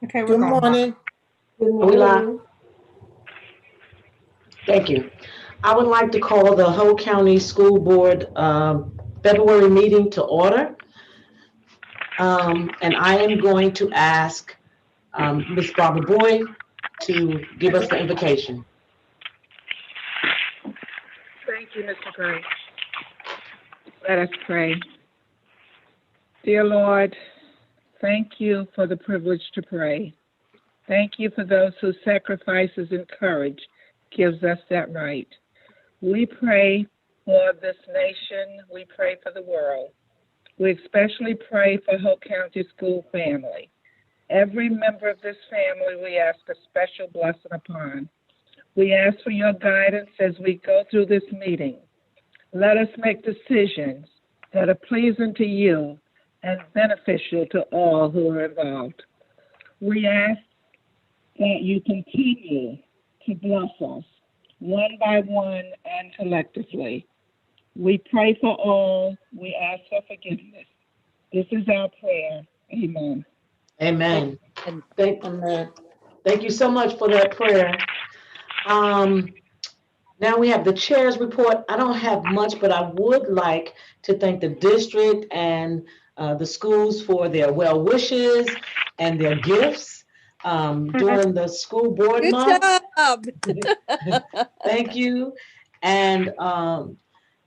Okay, Good morning. Good Are we live? morning. Thank you. I would like to call the Hope County School Board February meeting to order. And I am going to ask Ms. Barbara Boyd to give us the invocation. Thank you, Mr. Gray. Let us pray. Dear Lord, thank you for the privilege to pray. Thank you for those whose sacrifices and courage gives us that right. We pray for this nation. We pray for the world. We especially pray for Hope County School family. Every member of this family we ask a special blessing upon. We ask for your guidance as we go through this meeting. Let us make decisions that are pleasing to you and beneficial to all who are involved. We ask that you continue to bless us one by one and collectively. We pray for all. We ask for forgiveness. This is our prayer. Amen. Amen. Amen. Thank you so much for that prayer. Now we have the chair's report. I don't have much, but I would like to thank the district and the schools for their well wishes and their gifts during the school board Good month. job. Thank you. And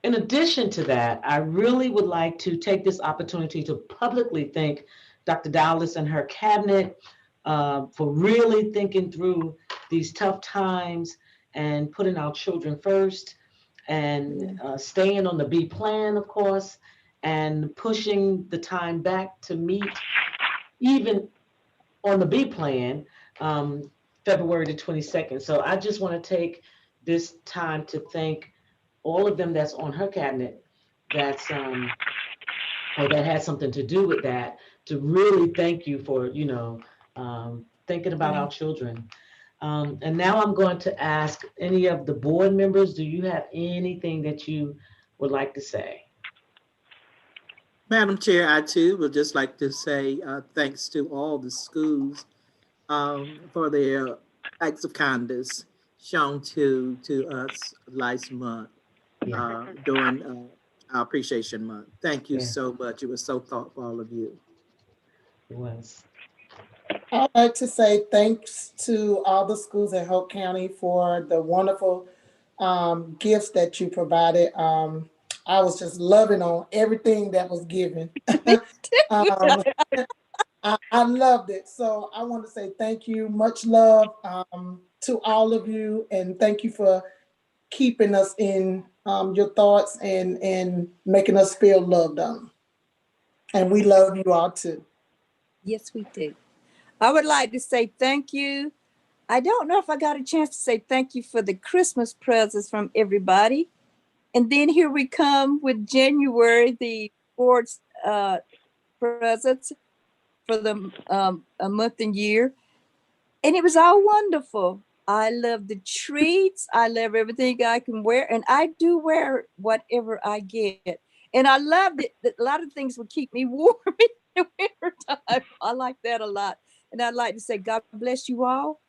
in addition to that, I really would like to take this opportunity to publicly thank Dr. Dallas and her cabinet for really thinking through these tough times and putting our children first and staying on the B plan, of course, and pushing the time back to meet even on the B plan, February the 22nd. So I just want to take this time to thank all of them that's on her cabinet that's or that has something to do with that, to really thank you for, thinking about our children. And now I'm going to ask any of the board members, do you have anything that you would like to say? Madam Chair, I too would just like to say thanks to all the schools for their acts of kindness shown to us last month during our Appreciation Month. Thank you so much. It was so thoughtful of you. It was. I'd like to say thanks to all the schools in Hope County for the wonderful gifts that you provided. I was just loving on everything that was given. I loved it. So I want to say thank you. Much love to all of you. And thank you for keeping us in your thoughts and making us feel loved on. And we love you all too. Yes, we do. I would like to say thank you. I don't know if I got a chance to say thank you for the Christmas presents from everybody. And then here we come with January, the board's presents for the a month and year. And it was all wonderful. I love the treats. I love everything I can wear. And I do wear whatever I get. And I loved it. A lot of things would keep me warm in the winter time. I like that a lot. And I'd like to say, God bless you all.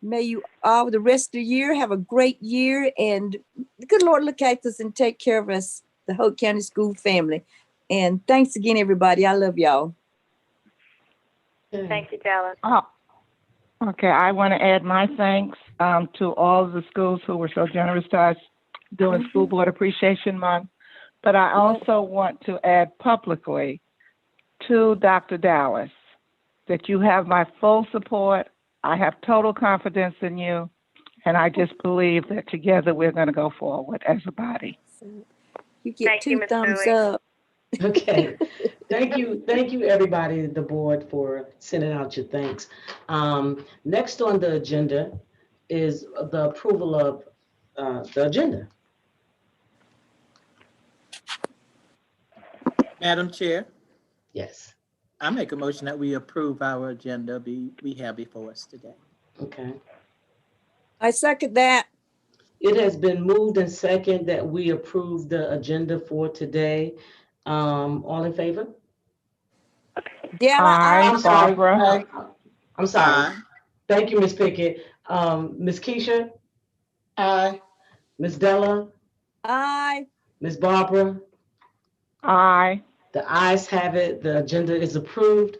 May you all the rest of the year have a great year. And the good Lord look at us and take care of us, the Hope County School family. And thanks again, everybody. I love y'all. Thank you, Dallas. Okay, I want to add my thanks to all of the schools who were so generous to us during School Board Appreciation Month. But I also want to add publicly to Dr. Dallas that you have my full support. I have total confidence in you. And I just believe that together we're going to go forward as a body. You get two thumbs up. Okay. Thank you, everybody, the board, for sending out your thanks. Next on the agenda is the approval of the agenda. Madam Chair? Yes. I make a motion that we approve our agenda we have before us today. Okay. I second that. It has been moved and second that we approve the agenda for today. All in favor? Deanna, Aye. I'm sorry. Barbara. I'm sorry. Aye. Thank you, Ms. Pickett. Ms. Keisha, Aye. Ms. Della, aye. Ms. Barbara. Aye. The ayes have it. The agenda is approved.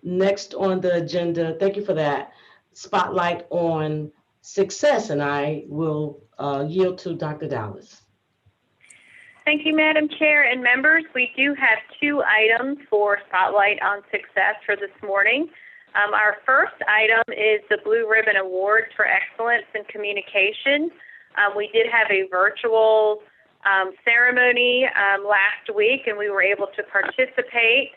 Next on the agenda, thank you for that, spotlight on success, and I will yield to Dr. Dallas. Thank you, Madam Chair and members. We do have 2 items for Spotlight on Success for this morning. Our first item is the Blue Ribbon Award for Excellence in Communication. We did have a virtual ceremony last week, and we were able to participate.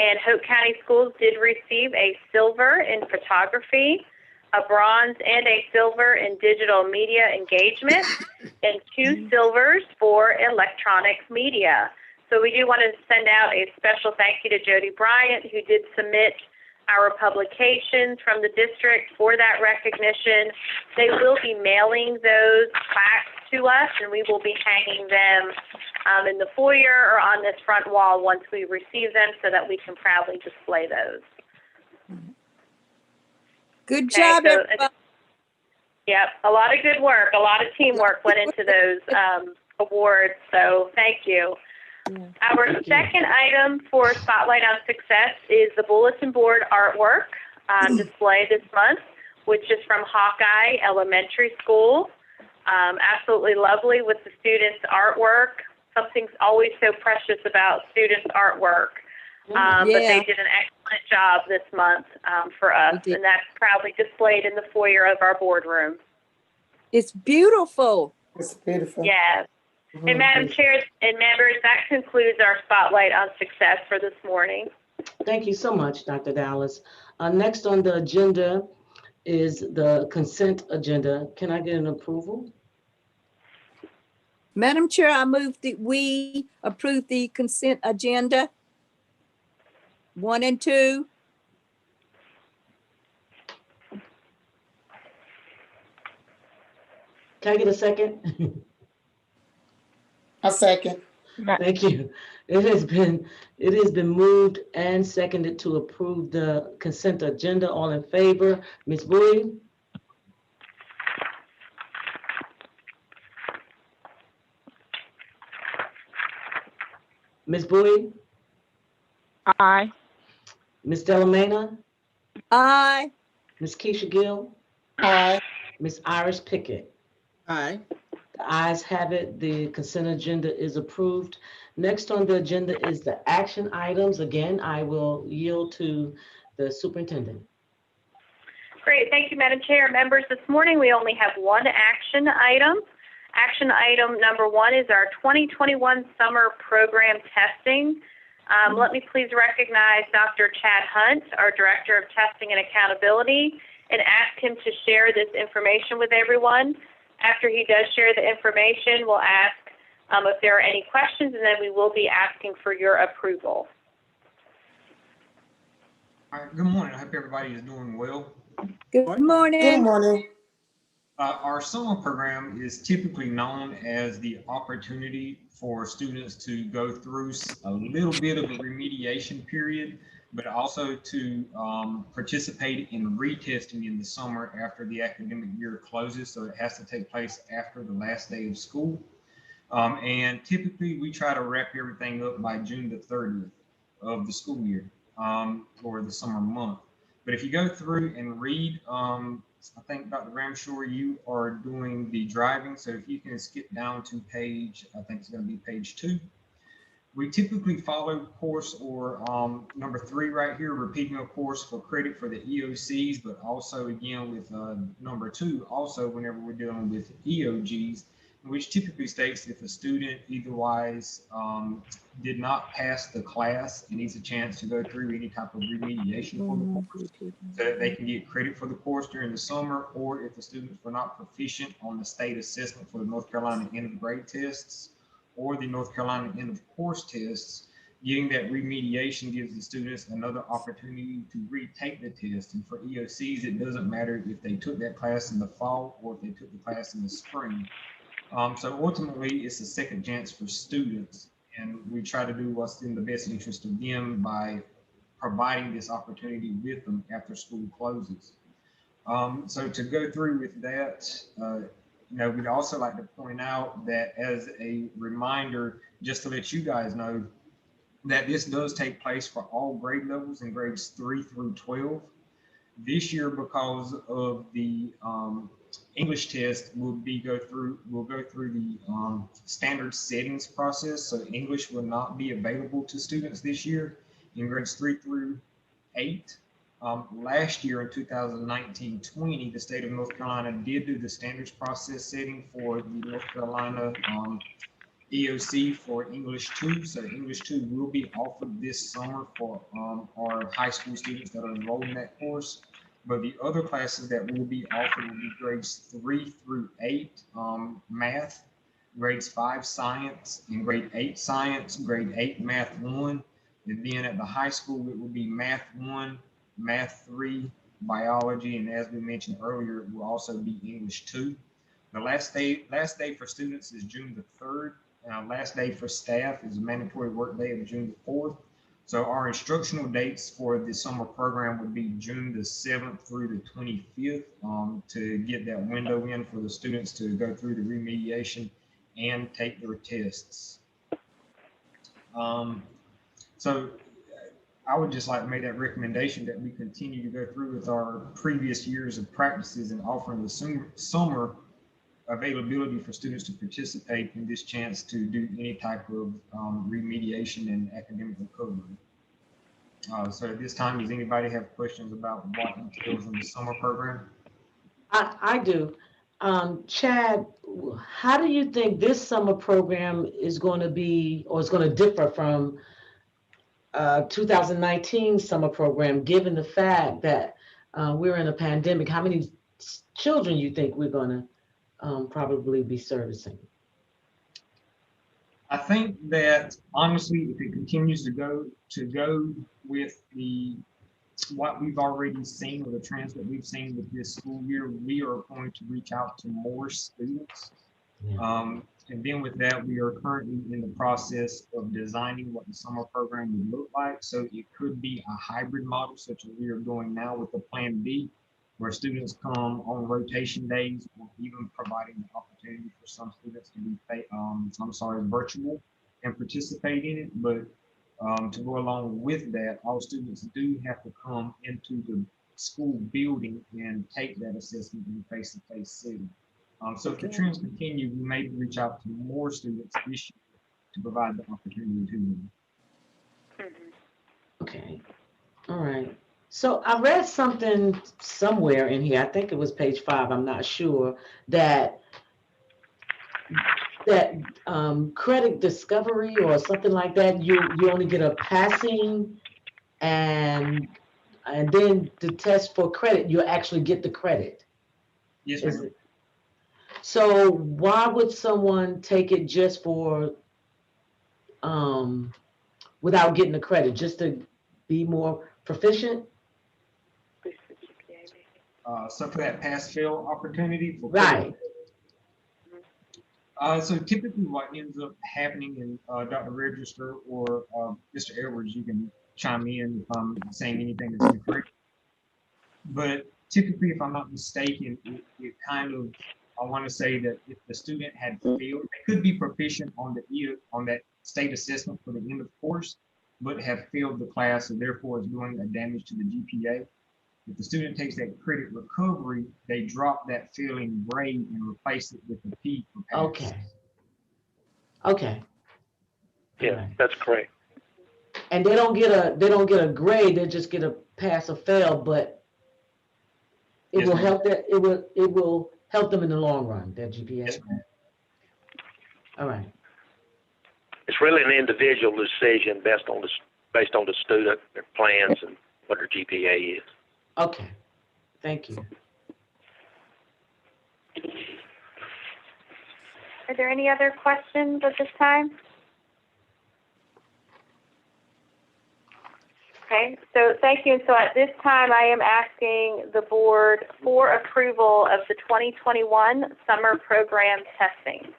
And Hope County Schools did receive a silver in photography, a bronze and a silver in digital media engagement, and 2 silvers for electronics media. So we do want to send out a special thank you to Jody Bryant, who did submit our publications from the district for that recognition. They will be mailing those plaques to us, and we will be hanging them in the foyer or on this front wall once we receive them so that we can proudly display those. Good Okay, job, so, everybody. Yep, a lot of good work, a lot of teamwork went into those awards, so thank you. Yeah. Our second item for Spotlight on Success is the bulletin board artwork display this month, which is from Hawkeye Elementary School. Absolutely lovely with the students' artwork. Something's always so precious about students' artwork. But they did an excellent job this month for us, and that's proudly displayed in the foyer of our boardroom. It's beautiful. It's beautiful. Yes. And Madam Chair and members, that concludes our Spotlight on Success for this morning. Thank you so much, Dr. Dallas. Next on the agenda is the consent agenda. Can I get an approval? Madam Chair, I move that we approve the consent agenda 1 and 2. Can I get a second? A second. Thank you. It has been moved and seconded to approve the consent agenda. All in favor? Ms. Bowie? Ms. Bowie? Aye. Ms. Delamena? Aye. Ms. Keisha Gill? Aye. Ms. Iris Pickett? Aye. The ayes have it. The consent agenda is approved. Next on the agenda is the action items. Again, I will yield to the superintendent. Great. Thank you, Madam Chair. Members, this morning we only have 1 action item. Action item number 1 is our 2021 summer program testing. Let me please recognize Dr. Chad Hunt, our Director of Testing and Accountability, and ask him to share this information with everyone. After he does share the information, we'll ask if there are any questions, and then we will be asking for your approval. All right, good morning. I hope everybody is doing well. Good morning. Good morning. Our summer program is typically known as the opportunity for students to go through a little bit of a remediation period, but also to participate in retesting in the summer after the academic year closes. So it has to take place after the last day of school. And typically we try to wrap everything up by June the 30th of the school year for the summer month. But if you go through and read, I think Dr. Ramshore, you are doing the driving. So if you can skip down to page, I think it's going to be page 2. We typically follow course or number 3 right here, repeating a course for credit for the EOCs, but also again with number 2, also whenever we're dealing with EOGs, which typically states if a student otherwise did not pass the class and needs a chance to go through any type of remediation for the course, so that they can get credit for the course during the summer, or if the students were not proficient on the state assessment for the North Carolina end of grade tests or the North Carolina end of course tests, getting that remediation gives the students another opportunity to retake the test. And for EOCs, it doesn't matter if they took that class in the fall or if they took the class in the spring. So ultimately, it's a second chance for students. and we try to do what's in the best interest of them by providing this opportunity with them after school closes. So to go through with that, we'd also like to point out that as a reminder, just to let you guys know, that this does take place for all grade levels in grades 3 through 12. This year, because of the English test, we'll go through the standard settings process. So English will not be available to students this year in grades 3 through 8. Last year in 2019-20, the state of North Carolina did do the standards process setting for the North Carolina EOC for English 2. So English 2 will be offered this summer for our high school students that are enrolled in that course. But the other classes that will be offered will be grades 3 through 8 math, grades 5 science, and grade 8 science, grade 8 math 1. And then at the high school, it will be math 1, math 3, biology, and as we mentioned earlier, it will also be English 2. The last day for students is June the 3rd. Last day for staff is a mandatory work day of June the 4th. So our instructional dates for the summer program would be June the 7th through the 25th to get that window in for the students to go through the remediation and take their tests. So I would just like to make that recommendation that we continue to go through with our previous years of practices and offering the summer availability for students to participate in this chance to do any type of remediation and academic recovery. So at this time, does anybody have questions about what entails in the summer program? I do. Chad, how do you think this summer program is going to be, or is going to differ from 2019 summer program, given the fact that we're in a pandemic? How many children you think we're going to probably be servicing? I think that honestly, if it continues to go with what we've already seen, or the trends that we've seen with this school year, we are going to reach out to more students. Yeah. And then with that, we are currently in the process of designing what the summer program would look like. So it could be a hybrid model, such as we are doing now with the Plan B, where students come on rotation days, or even providing the opportunity for some students to be virtual and participate in it. But to go along with that, all students do have to come into the school building and take that assessment in a face-to-face setting. So if the trends continue, we may reach out to more students this year to provide the opportunity to them. Okay, all right. So I read something somewhere in here, I think it was page 5, I'm not sure, that credit discovery or something like that, you only get a passing, and then the test for credit, you actually get the credit. Yes, ma'am. So why would someone take it just for, without getting the credit, just to be more proficient? So for that pass-fail opportunity for right. So typically what ends up happening, in Dr. Register or Mr. Edwards, you can chime in if I'm saying anything that's incorrect. But typically, if I'm not mistaken, it kind of, I want to say that if the student had failed, they could be proficient on that state assessment for the end of course, but have failed the class, and therefore is doing a damage to the GPA. If the student takes that credit recovery, they drop that failing grade and replace it with a P for pass. Okay. Yeah, that's correct. And they don't get a grade, they just get a pass or fail, but it will help that it will help them in the long run, that GPA. Yes, ma'am. All right. It's really an individual decision based on the student, their plans, and what their GPA is. Okay. Thank you. Are there any other questions at this time? Okay, so thank you. And so at this time, I am asking the board for approval of the 2021 summer program testing.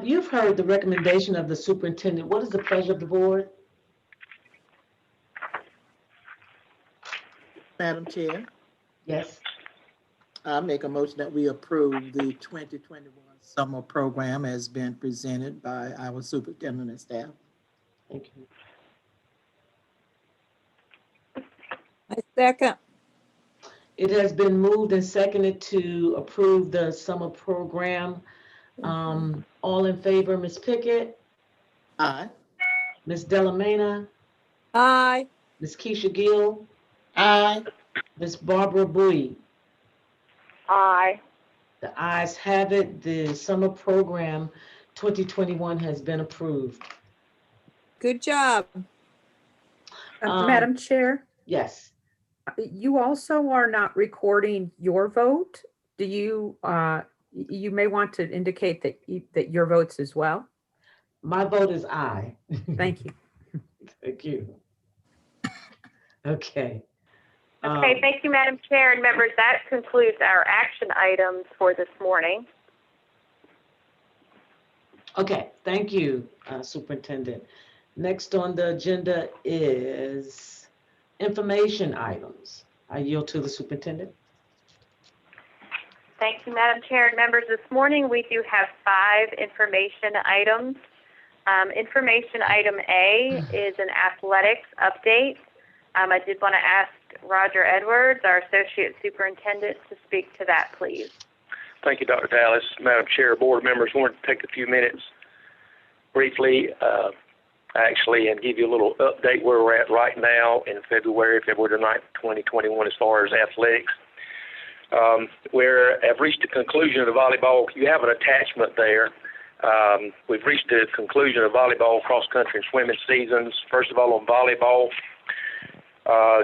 You've heard the recommendation of the superintendent. What is the pleasure of the board? Madam Chair, Yes. I make a motion that we approve the 2021 summer program as been presented by our superintendent and staff. Thank you. I second. It has been moved and seconded to approve the summer program. All in favor, Ms. Pickett, Aye. Ms. Delamena, Aye. Ms. Keisha Gill, Aye. Ms. Barbara Bowie. Aye. The ayes have it. The summer program 2021 has been approved. Good job. Madam Chair, Yes. you also are not recording your vote. Do you, you may want to indicate that your votes as well. My vote is aye. Thank you. Thank you. Okay. Okay, thank you, Madam Chair and members. That concludes our action items for this morning. Okay, thank you, Superintendent. Next on the agenda is information items. I yield to the superintendent. Thank you, Madam Chair and members. This morning we do have 5 information items. Information item A is an athletics update. I did want to ask Roger Edwards, our Associate Superintendent, to speak to that, please. Thank you, Dr. Dallas. Madam Chair, board members, I wanted to take a few minutes briefly, and give you a little update where we're at right now in February the 9th, 2021, as far as athletics. We have reached the conclusion of the volleyball. You have an attachment there. We've reached the conclusion of volleyball, cross-country, and swimming seasons. First of all, on volleyball,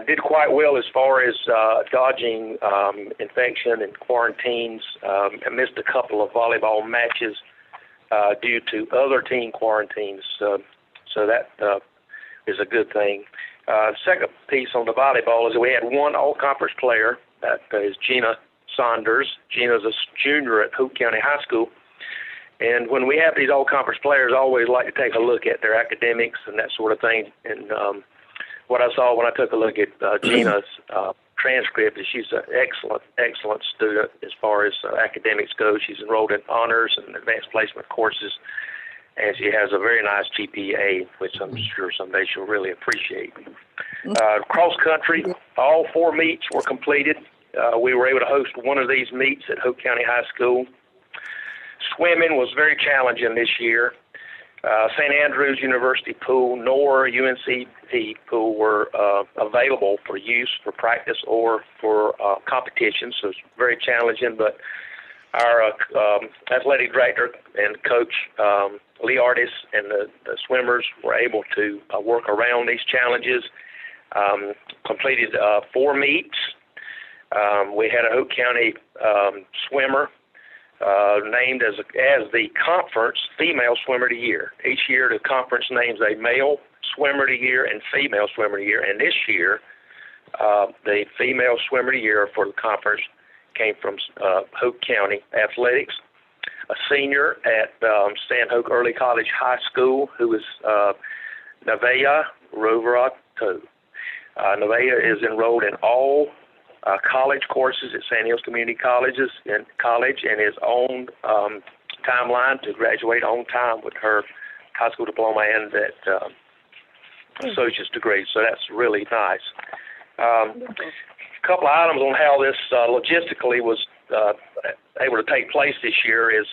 did quite well as far as dodging infection and quarantines. I missed a couple of volleyball matches due to other team quarantines, so that is a good thing. The second piece on the volleyball is that we had one all-conference player. That is Gina Saunders. Gina's a junior at Hope County High School. And when we have these all-conference players, I always like to take a look at their academics and that sort of thing. And what I saw when I took a look at Gina's transcript is she's an excellent student as far as academics go. She's enrolled in honors and advanced placement courses, and she has a very nice GPA, which I'm sure someday she'll really appreciate. Cross-country, all 4 meets were completed. We were able to host one of these meets at Hope County High School. Swimming was very challenging this year. St. Andrews University pool nor UNCP pool were available for use for practice or for competition, so it's very challenging. But our athletic director and coach, Lee Artis, and the swimmers were able to work around these challenges. Completed 4 meets. We had a Hope County swimmer named as the conference female swimmer of the year. Each year the conference names a male swimmer of the year and female swimmer of the year, and this year the female swimmer of the year for the conference came from Hope County Athletics, a senior at Stanhope Early College High School who is Nevaeh Roverato. Nevaeh is enrolled in all college courses at Sand Hills Community College and is on timeline to graduate on time with her high school diploma and that associate's degree. So that's really nice. A couple of items on how this logistically was able to take place this year is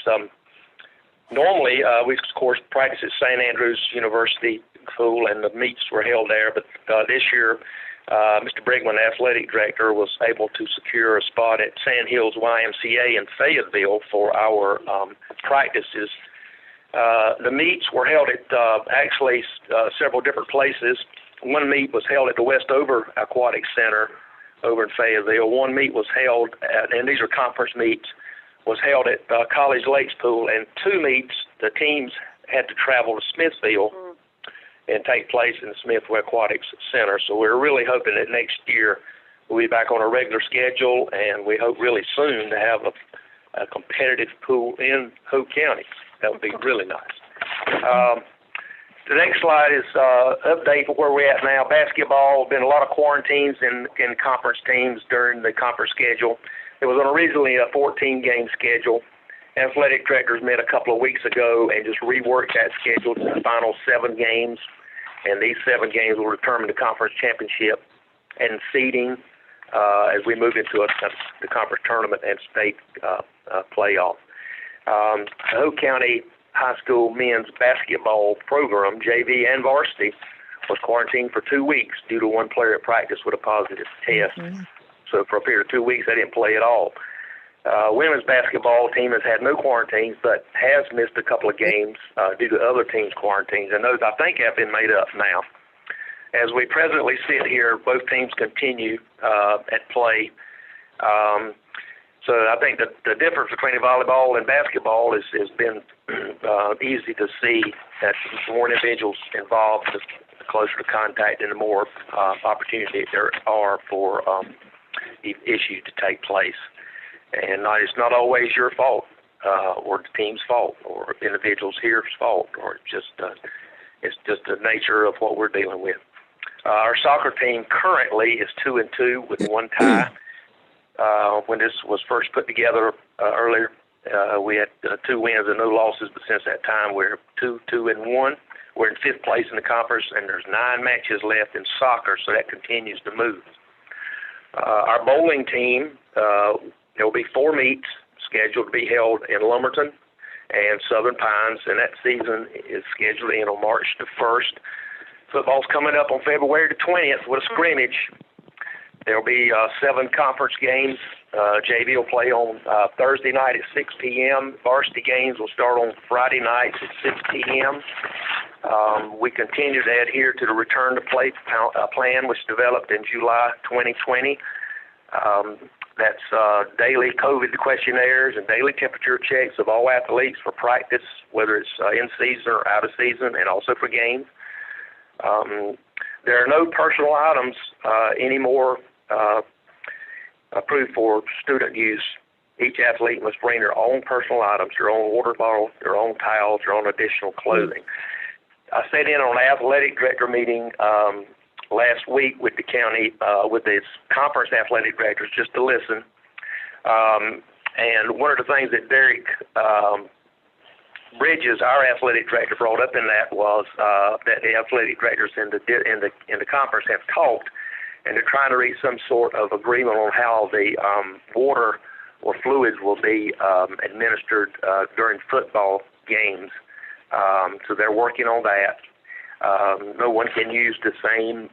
normally we, of course, practice at St. Andrews University pool and the meets were held there, but this year Mr. Brigman, athletic director, was able to secure a spot at Sand Hills YMCA in Fayetteville for our practices. The meets were held at several different places. One meet was held at the Westover Aquatic Center over in Fayetteville. One meet was held at, and these are conference meets, was held at College Lakes Pool, and 2 meets, the teams had to travel to Smithville and take place in the Smithville Aquatics Center. So we're really hoping that next year we'll be back on a regular schedule, and we hope really soon to have a competitive pool in Hope County. That would be really nice. The next slide is update of where we're at now. Basketball, been a lot of quarantines in conference teams during the conference schedule. It was originally a 14-game schedule. Athletic directors met a couple of weeks ago and just reworked that schedule to the final 7 games. And these 7 games will determine the conference championship and seeding as we move into the conference tournament and state playoff. The Hope County High School men's basketball program, JV and varsity, was quarantined for 2 weeks due to one player at practice with a positive test. Mm-hmm. So for a period of 2 weeks, they didn't play at all. Women's basketball team has had no quarantines, but has missed a couple of games due to other teams' quarantines, and those, I think, have been made up now. As we presently sit here, both teams continue at play. So I think that the difference between volleyball and basketball has been easy to see, that the more individuals involved, the closer the contact and the more opportunity there are for issues to take place. And it's not always your fault or the team's fault or individuals here's fault, or it's just the nature of what we're dealing with. Our soccer team currently is 2-2 with 1 tie. When this was first put together earlier, we had 2 wins and no losses, but since that time we're 2-1. We're in 5th place in the conference, and there's 9 matches left in soccer, so that continues to move. Our bowling team, there will be 4 meets scheduled to be held in Lumberton and Southern Pines, and that season is scheduled in on March the 1st. Football's coming up on February the 20th with a scrimmage. There will be 7 conference games. JV will play on Thursday night at 6 p.m. Varsity games will start on Friday nights at 6 p.m. We continue to adhere to the return to play plan, which developed in July 2020. That's daily COVID questionnaires and daily temperature checks of all athletes for practice, whether it's in season or out of season, and also for games. There are no personal items anymore approved for student use. Each athlete must bring their own personal items, their own water bottle, their own towels, their own additional clothing. I sat in on an athletic director meeting last week with the county, with its conference athletic directors, just to listen. And one of the things that Derek Bridges, our athletic director, brought up in that was that the athletic directors in the conference have talked, and they're trying to reach some sort of agreement on how the water or fluids will be administered during football games. So they're working on that. No one can use the same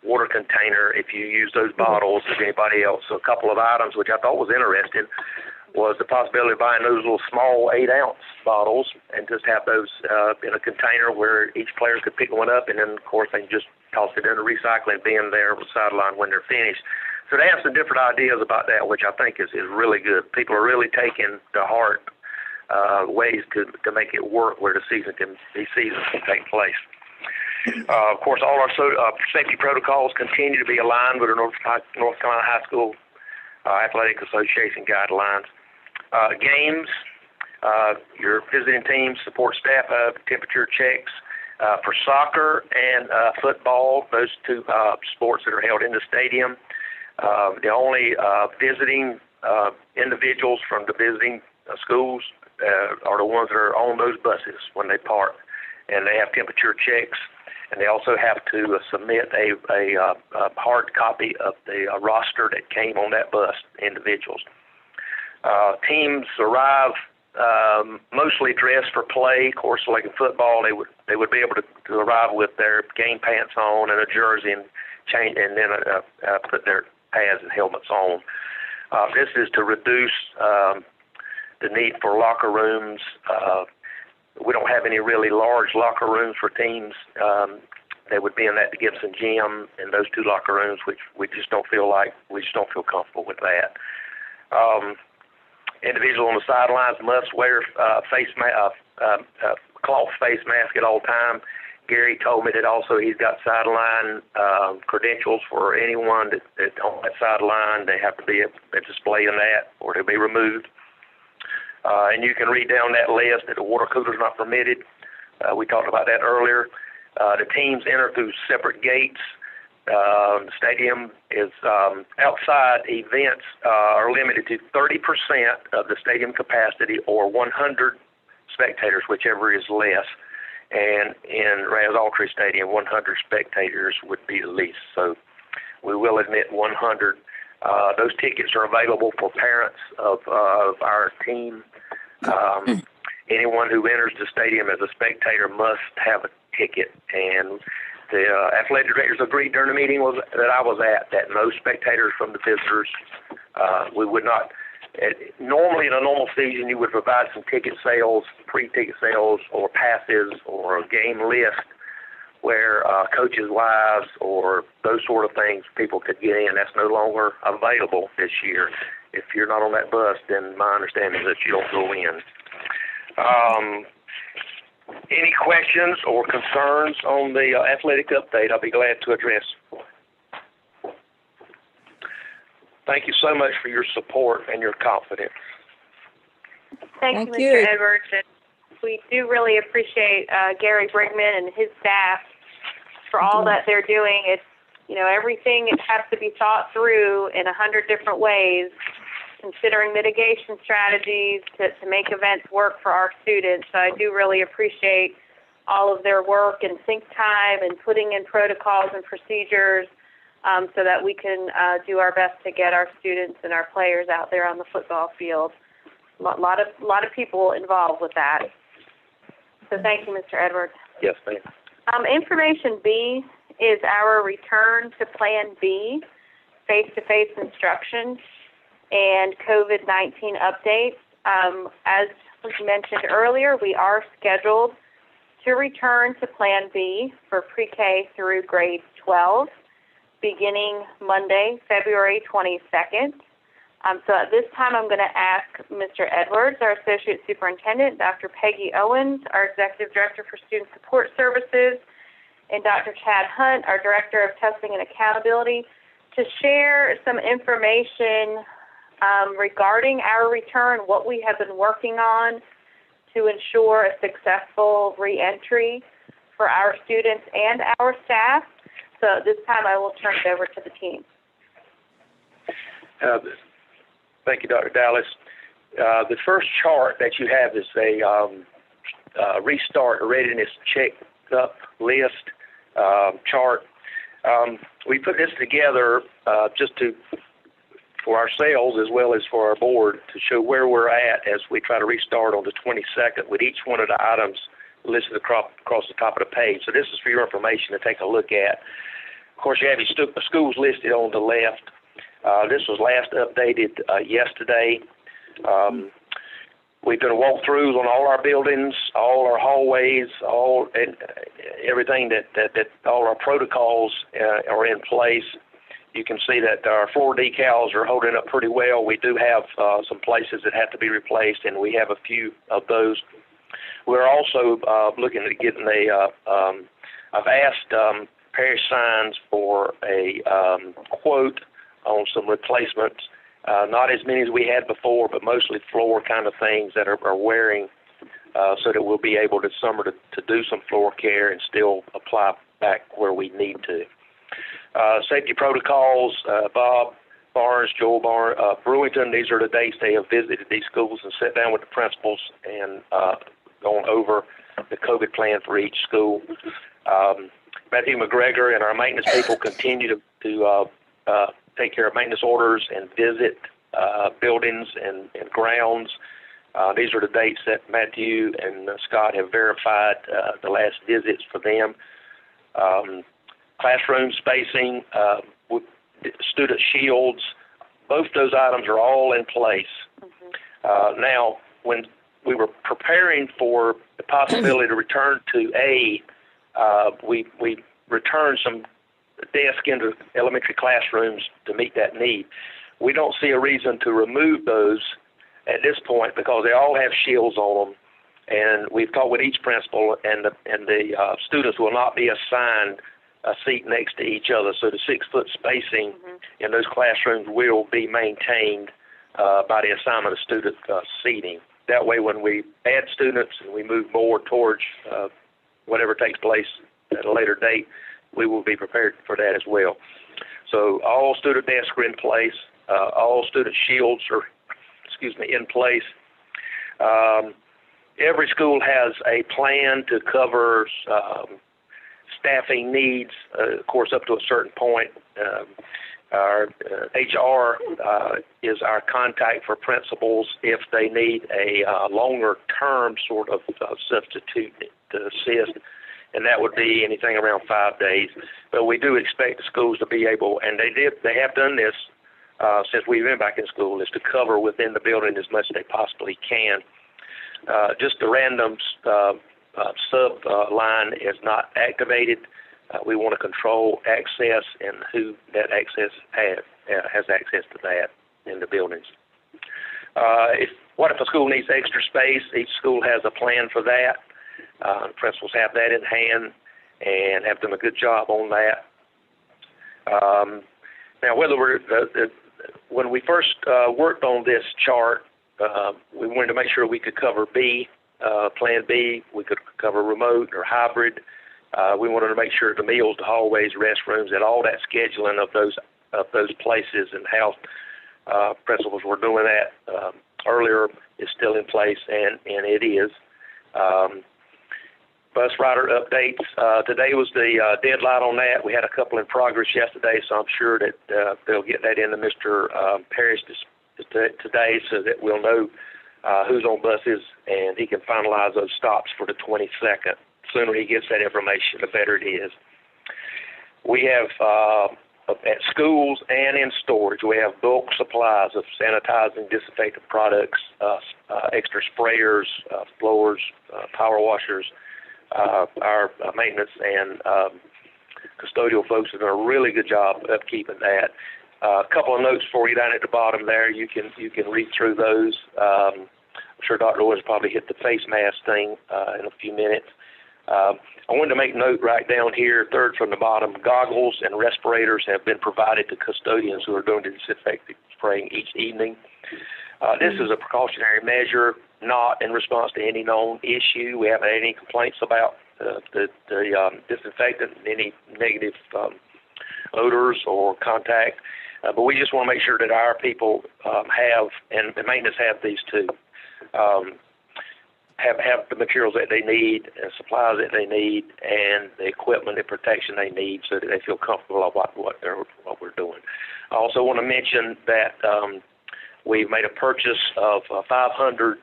water container if you use those bottles as anybody else. So a couple of items which I thought was interesting was the possibility of buying those little small 8-ounce bottles and just have those in a container where each player could pick one up, and then, of course, they can just toss it in the recycling bin there on the sideline when they're finished. So they have some different ideas about that, which I think is really good. People are really taking to heart ways to make it work where these seasons can take place. Of course, all our safety protocols continue to be aligned with the North Carolina High School Athletic Association guidelines. Games, your visiting teams support staff temperature checks for soccer and football, those 2 sports that are held in the stadium. The only visiting individuals from the visiting schools are the ones that are on those buses when they park, and they have temperature checks, and they also have to submit a hard copy of the roster that came on that bus, individuals. Teams arrive mostally dressed for play. Of course, like in football, they would be able to arrive with their game pants on and a jersey and change, and then put their pads and helmets on. This is to reduce the need for locker rooms. We don't have any really large locker rooms for teams. They would be in that Gibson gym and those 2 locker rooms, which we just don't feel comfortable with that. Individuals on the sidelines must wear cloth face mask at all time. Gary told me that also he's got sideline credentials for anyone that on that sideline. They have to be a display in that, or they'll be removed. And you can read down that list that the water cooler is not permitted. We talked about that earlier. The teams enter through separate gates. The stadium is outside events are limited to 30% of the stadium capacity or 100 spectators, whichever is less. And in Raz Autry Stadium, 100 spectators would be the least. So we will admit 100. Those tickets are available for parents of our team. Anyone who enters the stadium as a spectator must have a ticket. And the athletic directors agreed during the meeting that I was at that no spectators from the visitors. We would not. Normally, in a normal season, you would provide some ticket sales, pre-ticket sales, or passes, or a game list where coaches' wives or those sort of things people could get in. That's no longer available this year. If you're not on that bus, then my understanding is that you don't go in. Any questions or concerns on the athletic update? I'll be glad to address. Thank you so much for your support and your confidence. Thank you, Mr. Edwards. And we do really appreciate Gary Brigman and his staff for all that they're doing. It's, everything has to be thought through in 100 different ways, considering mitigation strategies to make events work for our students. So I do really appreciate all of their work and think time and putting in protocols and procedures so that we can do our best to get our students and our players out there on the football field. A lot of people involved with that. So thank you, Mr. Edwards. Yes, ma'am. Information B is our return to Plan B, face-to-face instruction, and COVID-19 updates. As was mentioned earlier, we are scheduled to return to Plan B for pre-K through grade 12, beginning Monday, February 22nd. So at this time, I'm going to ask Mr. Edwards, our Associate Superintendent, Dr. Peggy Owens, our Executive Director for Student Support Services, and Dr. Chad Hunt, our Director of Testing and Accountability, to share some information regarding our return, what we have been working on to ensure a successful reentry for our students and our staff. So at this time, I will turn it over to the team. Thank you, Dr. Dallas. The first chart that you have is a restart readiness check-up list chart. We put this together just for ourselves as well as for our board to show where we're at as we try to restart on the 22nd with each one of the items listed across the top of the page. So this is for your information to take a look at. Of course, you have your schools listed on the left. This was last updated yesterday. We've done walkthroughs on all our buildings, all our hallways, and everything that all our protocols are in place. You can see that our floor decals are holding up pretty well. We do have some places that have to be replaced, and we have a few of those. We're also looking at getting I've asked Parish Signs for a quote on some replacements. Not as many as we had before, but mostly floor kind of things that are wearing so that we'll be able this summer to do some floor care and still apply back where we need to. Safety protocols, Bob Barnes, Joel Barnes, Brewington, these are the dates they have visited these schools and sat down with the principals and gone over the COVID plan for each school. Matthew McGregor and our maintenance people continue to take care of maintenance orders and visit buildings and grounds. These are the dates that Matthew and Scott have verified the last visits for them. Classroom spacing, student shields, both those items are all in place. Now, when we were preparing for the possibility to return to A, we returned some desks into elementary classrooms to meet that need. We don't see a reason to remove those at this point because they all have shields on them, and we've talked with each principal, and the students will not be assigned a seat next to each other. So the 6-foot spacing in those classrooms will be maintained by the assignment of student seating. that way when we add students and we move more towards whatever takes place at a later date, we will be prepared for that as well. So all student desks are in place. All student shields are, in place. Every school has a plan to cover staffing needs, of course, up to a certain point. Our HR is our contact for principals if they need a longer-term sort of substitute to assist, and that would be anything around 5 days. But we do expect the schools to be able, and they have done this since we've been back in school, is to cover within the building as much as they possibly can. Just the random sub line is not activated. We want to control access and who that access has access to that in the buildings. What if a school needs extra space? Each school has a plan for that. Principals have that in hand and have done a good job on that. Now, whether when we first worked on this chart, we wanted to make sure we could cover B, Plan B. We could cover remote or hybrid. We wanted to make sure the meals, the hallways, restrooms, and all that scheduling of those places and how principals were doing that earlier is still in place, and it is. Bus rider updates. Today was the deadline on that. We had a couple in progress yesterday, so I'm sure that they'll get that into Mr. Parrish today so that we'll know who's on buses, and he can finalize those stops for the 22nd. The sooner he gets that information, the better it is. We have, at schools and in storage, we have bulk supplies of sanitizing, disinfectant products, extra sprayers, blowers, power washers. Our maintenance and custodial folks have done a really good job of keeping that. A couple of notes for you down at the bottom there. You can read through those. I'm sure Dr. Owens probably hit the face mask thing in a few minutes. I wanted to make note right down here, third from the bottom, goggles and respirators have been provided to custodians who are doing the disinfectant spraying each evening. This is a precautionary measure, not in response to any known issue. We haven't had any complaints about the disinfectant, any negative odors or contact. But we just want to make sure that our people have, and the maintenance have these too, have the materials that they need and supplies that they need and the equipment and protection they need so that they feel comfortable about what we're doing. I also want to mention that we've made a purchase of 500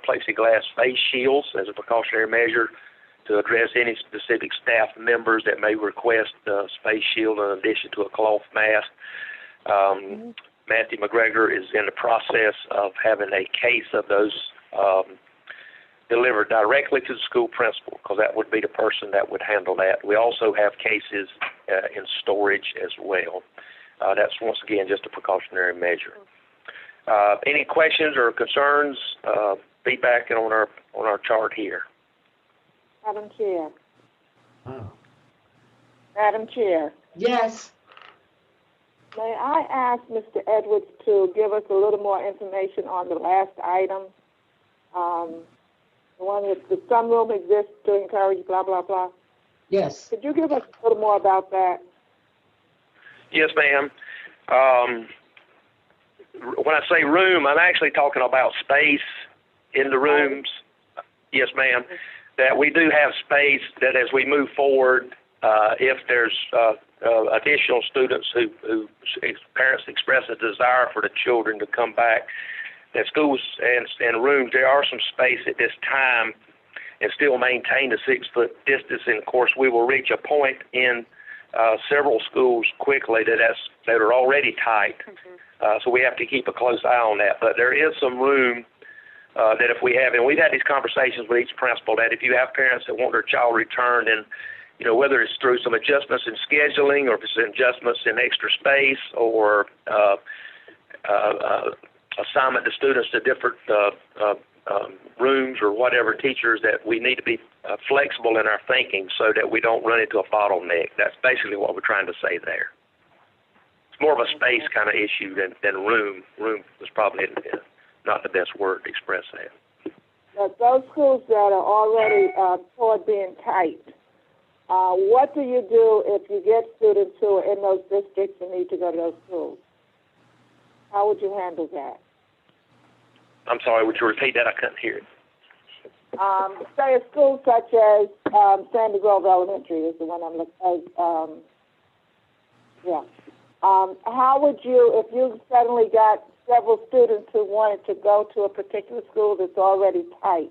plexiglass face shields as a precautionary measure to address any specific staff members that may request a face shield in addition to a cloth mask. Matthew McGregor is in the process of having a case of those delivered directly to the school principal, because that would be the person that would handle that. We also have cases in storage as well. That's, once again, just a precautionary measure. Any questions or concerns, feedback on our chart here? Madam Chair. Oh. Madam Chair. Yes. May I ask Mr. Edwards to give us a little more information on the last item? The one that the sunroom exists to encourage blah, blah, blah. Yes. Could you give us a little more about that? Yes, ma'am. When I say room, I'm actually talking about space in the rooms. Yes, ma'am. That we do have space that as we move forward, if there's additional students who parents express a desire for the children to come back, that schools and rooms, there are some space at this time and still maintain the 6-foot distance. And of course, we will reach a point in several schools quickly that are already tight. So we have to keep a close eye on that. But there is some room that if we have, and we've had these conversations with each principal, that if you have parents that want their child returned, and whether it's through some adjustments in scheduling or if it's adjustments in extra space or assignment to students to different rooms or whatever, teachers, that we need to be flexible in our thinking so that we don't run into a bottleneck. That's basically what we're trying to say there. It's more of a space kind of issue than room. Room is probably not the best word to express that. those schools that are already toward being tight, what do you do if you get students who are in those districts and need to go to those schools? How would you handle that? I'm sorry, would you repeat that? I couldn't hear it. Say a school such as Sandy Grove Elementary is the one I'm looking at. Yeah. How would you, if you suddenly got several students who wanted to go to a particular school that's already tight,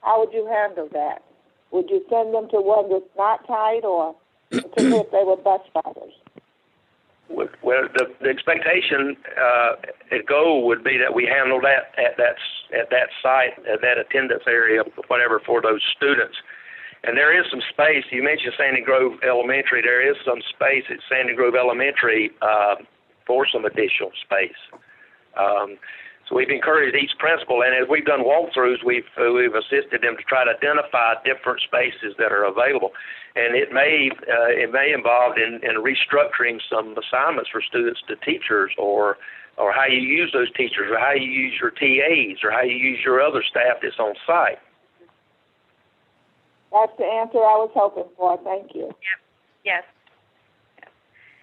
how would you handle that? Would you send them to one that's not tight, or particularly if they were bus riders? Well, the expectation, the goal would be that we handle that at that site, at that attendance area, whatever, for those students. And there is some space. You mentioned Sandy Grove Elementary. There is some space at Sandy Grove Elementary for some additional space. So we've encouraged each principal, and as we've done walkthroughs, we've assisted them to try to identify different spaces that are available. And it may involve in restructuring some assignments for students to teachers, or how you use those teachers, or how you use your TAs, or how you use your other staff that's on site. That's the answer I was hoping for. Thank you. Yep. Yes.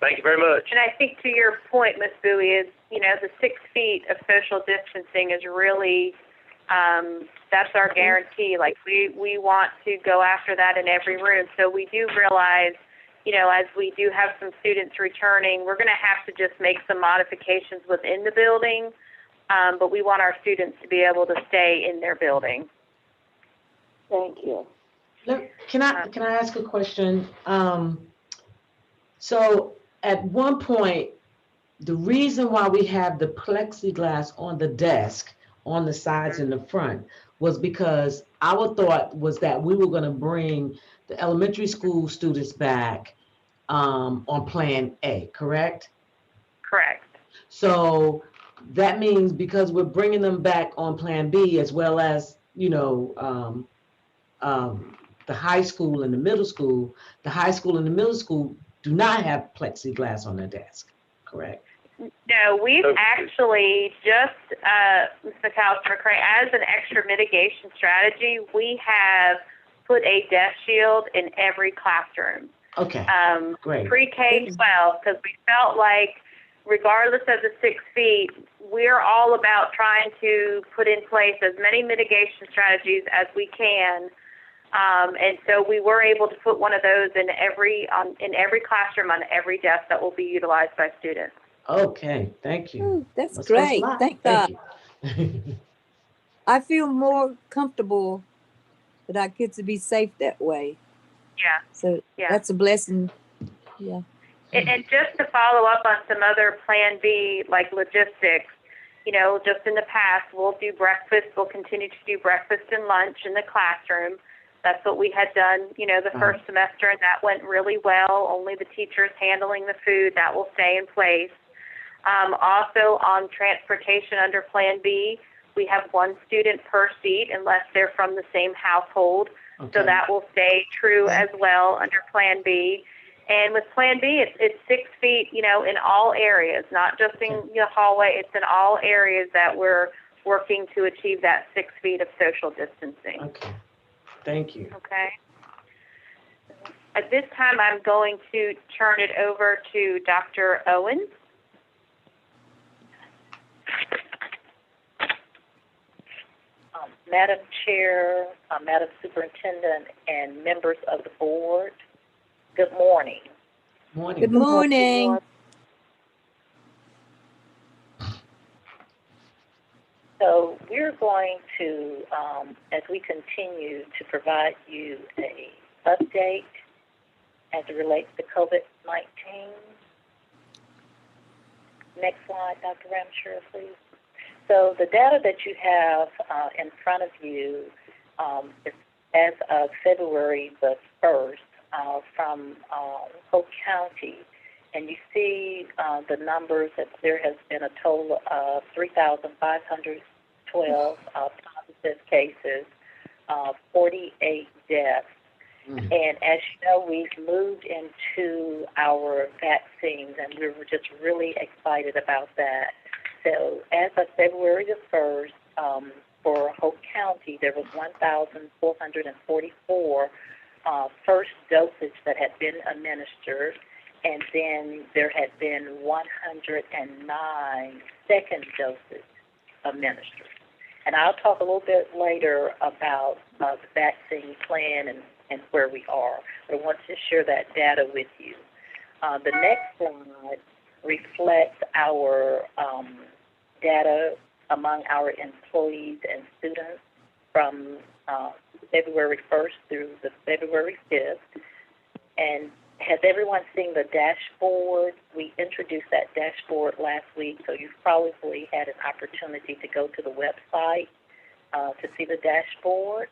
Thank you very much. And I think to your point, Ms. Bowie, is, the 6 feet of social distancing is really, that's our guarantee. Like, we want to go after that in every room. So we do realize, as we do have some students returning, we're going to have to just make some modifications within the building, but we want our students to be able to stay in their building. Thank you. Can I ask a question? So at one point, the reason why we have the plexiglass on the desk, on the sides and the front, was because our thought was that we were going to bring the elementary school students back on Plan A, correct? Correct. So that means because we're bringing them back on Plan B, as well as, the high school and the middle school, do not have plexiglass on their desk, correct? No, we've actually just, Ms. McAllister, as an extra mitigation strategy, we have put a desk shield in every classroom. Okay, great. Pre-K 12, because we felt like regardless of the 6 feet, we're all about trying to put in place as many mitigation strategies as we can. And so we were able to put one of those in every classroom on every desk that will be utilized by students. Okay, thank you. Ooh, that's great. Thank God. You. I feel more comfortable that our kids will be safe that way. Yeah. So Yeah. that's a blessing. Yeah. And just to follow up on some other Plan B, like logistics, just in the past, we'll continue to do breakfast and lunch in the classroom. That's what we had done, the first semester, and that went really well. Only the teachers handling the food, that will stay in place. Also, on transportation under Plan B, we have one student per seat unless they're from the same household. Okay. So that will stay true as well under Plan B. And with Plan B, it's 6 feet, in all areas, not just in the hallway. It's in all areas that we're working to achieve that 6 feet of social distancing. Okay. Thank you. Okay. At this time, I'm going to turn it over to Dr. Owens. Madam Chair, Madam Superintendent, and members of the board, good morning. Morning. Good morning. So we're going to, as we continue to provide you a update as it relates to COVID-19. Next slide, Dr. Ramshire, please. So the data that you have in front of you is as of February the 1st from Polk County. And you see the numbers that there has been a total of 3,512 positive cases, 48 deaths. Mm-hmm. And as you know, we've moved into our vaccines, and we were just really excited about that. So as of February the 1st, for Hope County, there was 1,444 first dosage that had been administered, and then there had been 109 second doses administered. And I'll talk a little bit later about the vaccine plan and where we are, but I want to share that data with you. The next slide reflects our data among our employees and students from February 1st through the February 5th. And has everyone seen the dashboard? We introduced that dashboard last week, so you've probably had an opportunity to go to the website to see the dashboard.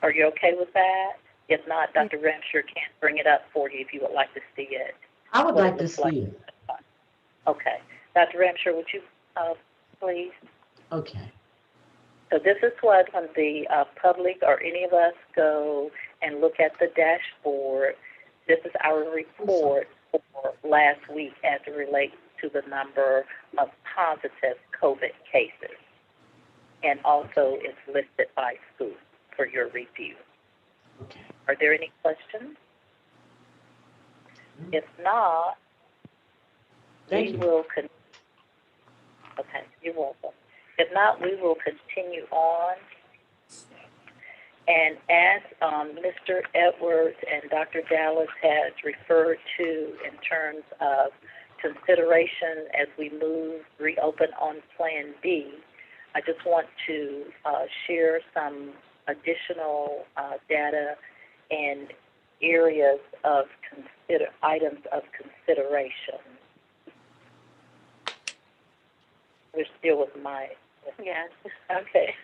Are you okay with that? If not, Dr. Ramsher can bring it up for you if you would like to see it. I would like to see it. Okay. Dr. Ramsher, would you please? Okay. So this is what when the public or any of us go and look at the dashboard, this is our report for last week as it relates to the number of positive COVID cases. And also it's listed by school for your review. Okay. Are there any questions? If not, Thank you. Okay, you're welcome. If not, we will continue on. And as Mr. Edwards and Dr. Dallas has referred to in terms of consideration as we reopen on Plan B, I just want to share some additional data and areas of items of consideration. We're still with my. Yes. Okay.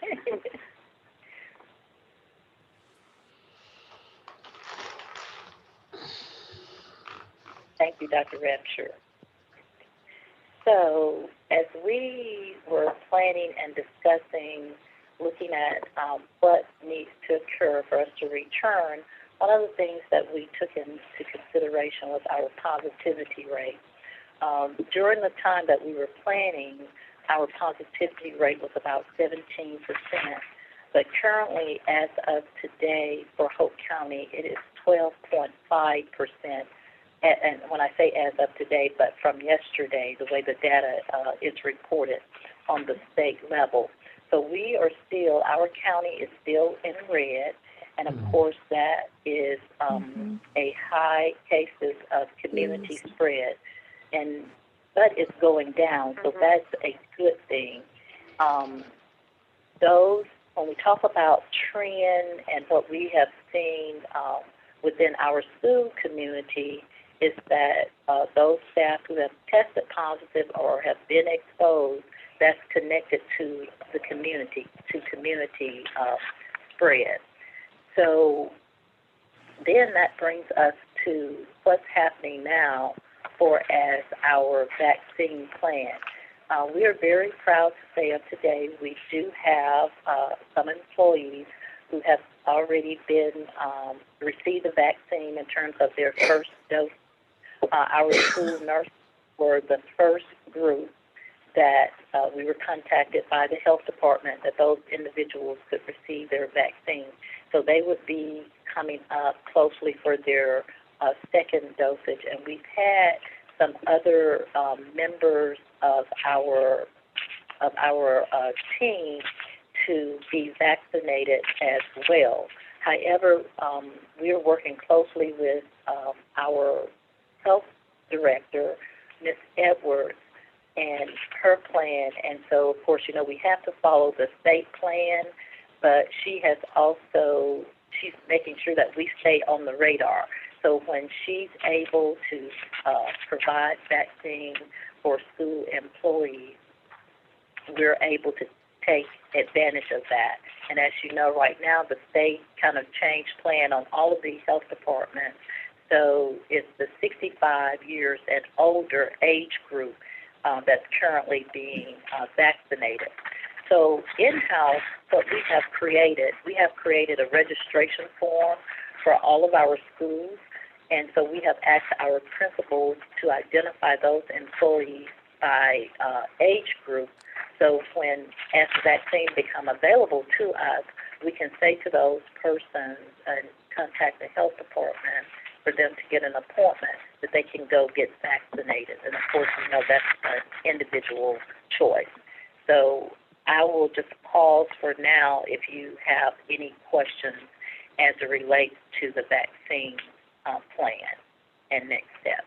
Thank you, Dr. Ramsher. So as we were planning and discussing, looking at what needs to occur for us to return, one of the things that we took into consideration was our positivity rate. During the time that we were planning, our positivity rate was about 17%, but currently, as of today, for Hope County, it is 12.5%. And when I say as of today, but from yesterday, the way the data is reported on the state level. So we are still, our county is still in red, and of course that is a high cases of community spread, but it's going down, so that's a good thing. When we talk about trend and what we have seen within our school community, is that those staff who have tested positive or have been exposed, that's connected to the community, spread. So then that brings us to what's happening now for as our vaccine plan. We are very proud to say of today we do have some employees who have already been received the vaccine in terms of their first dose. Our school nurses were the first group that we were contacted by the health department that those individuals could receive their vaccine. So they would be coming up closely for their second dosage. And we've had some other members of our team to be vaccinated as well. However, we are working closely with our health director, Ms. Edwards, and her plan. And so, of course, you know, we have to follow the state plan, but she's making sure that we stay on the radar. So when she's able to provide vaccine for school employees, we're able to take advantage of that. And as you know, right now, the state kind of changed plan on all of these health departments. So it's the 65 years and older age group that's currently being vaccinated. So in-house, what we have created a registration form for all of our schools. And so we have asked our principals to identify those employees by age group so as the vaccines become available to us, we can say to those persons and contact the health department for them to get an appointment that they can go get vaccinated. And of course, you know, that's an individual choice. So I will just pause for now if you have any questions as it relates to the vaccine plan and next steps.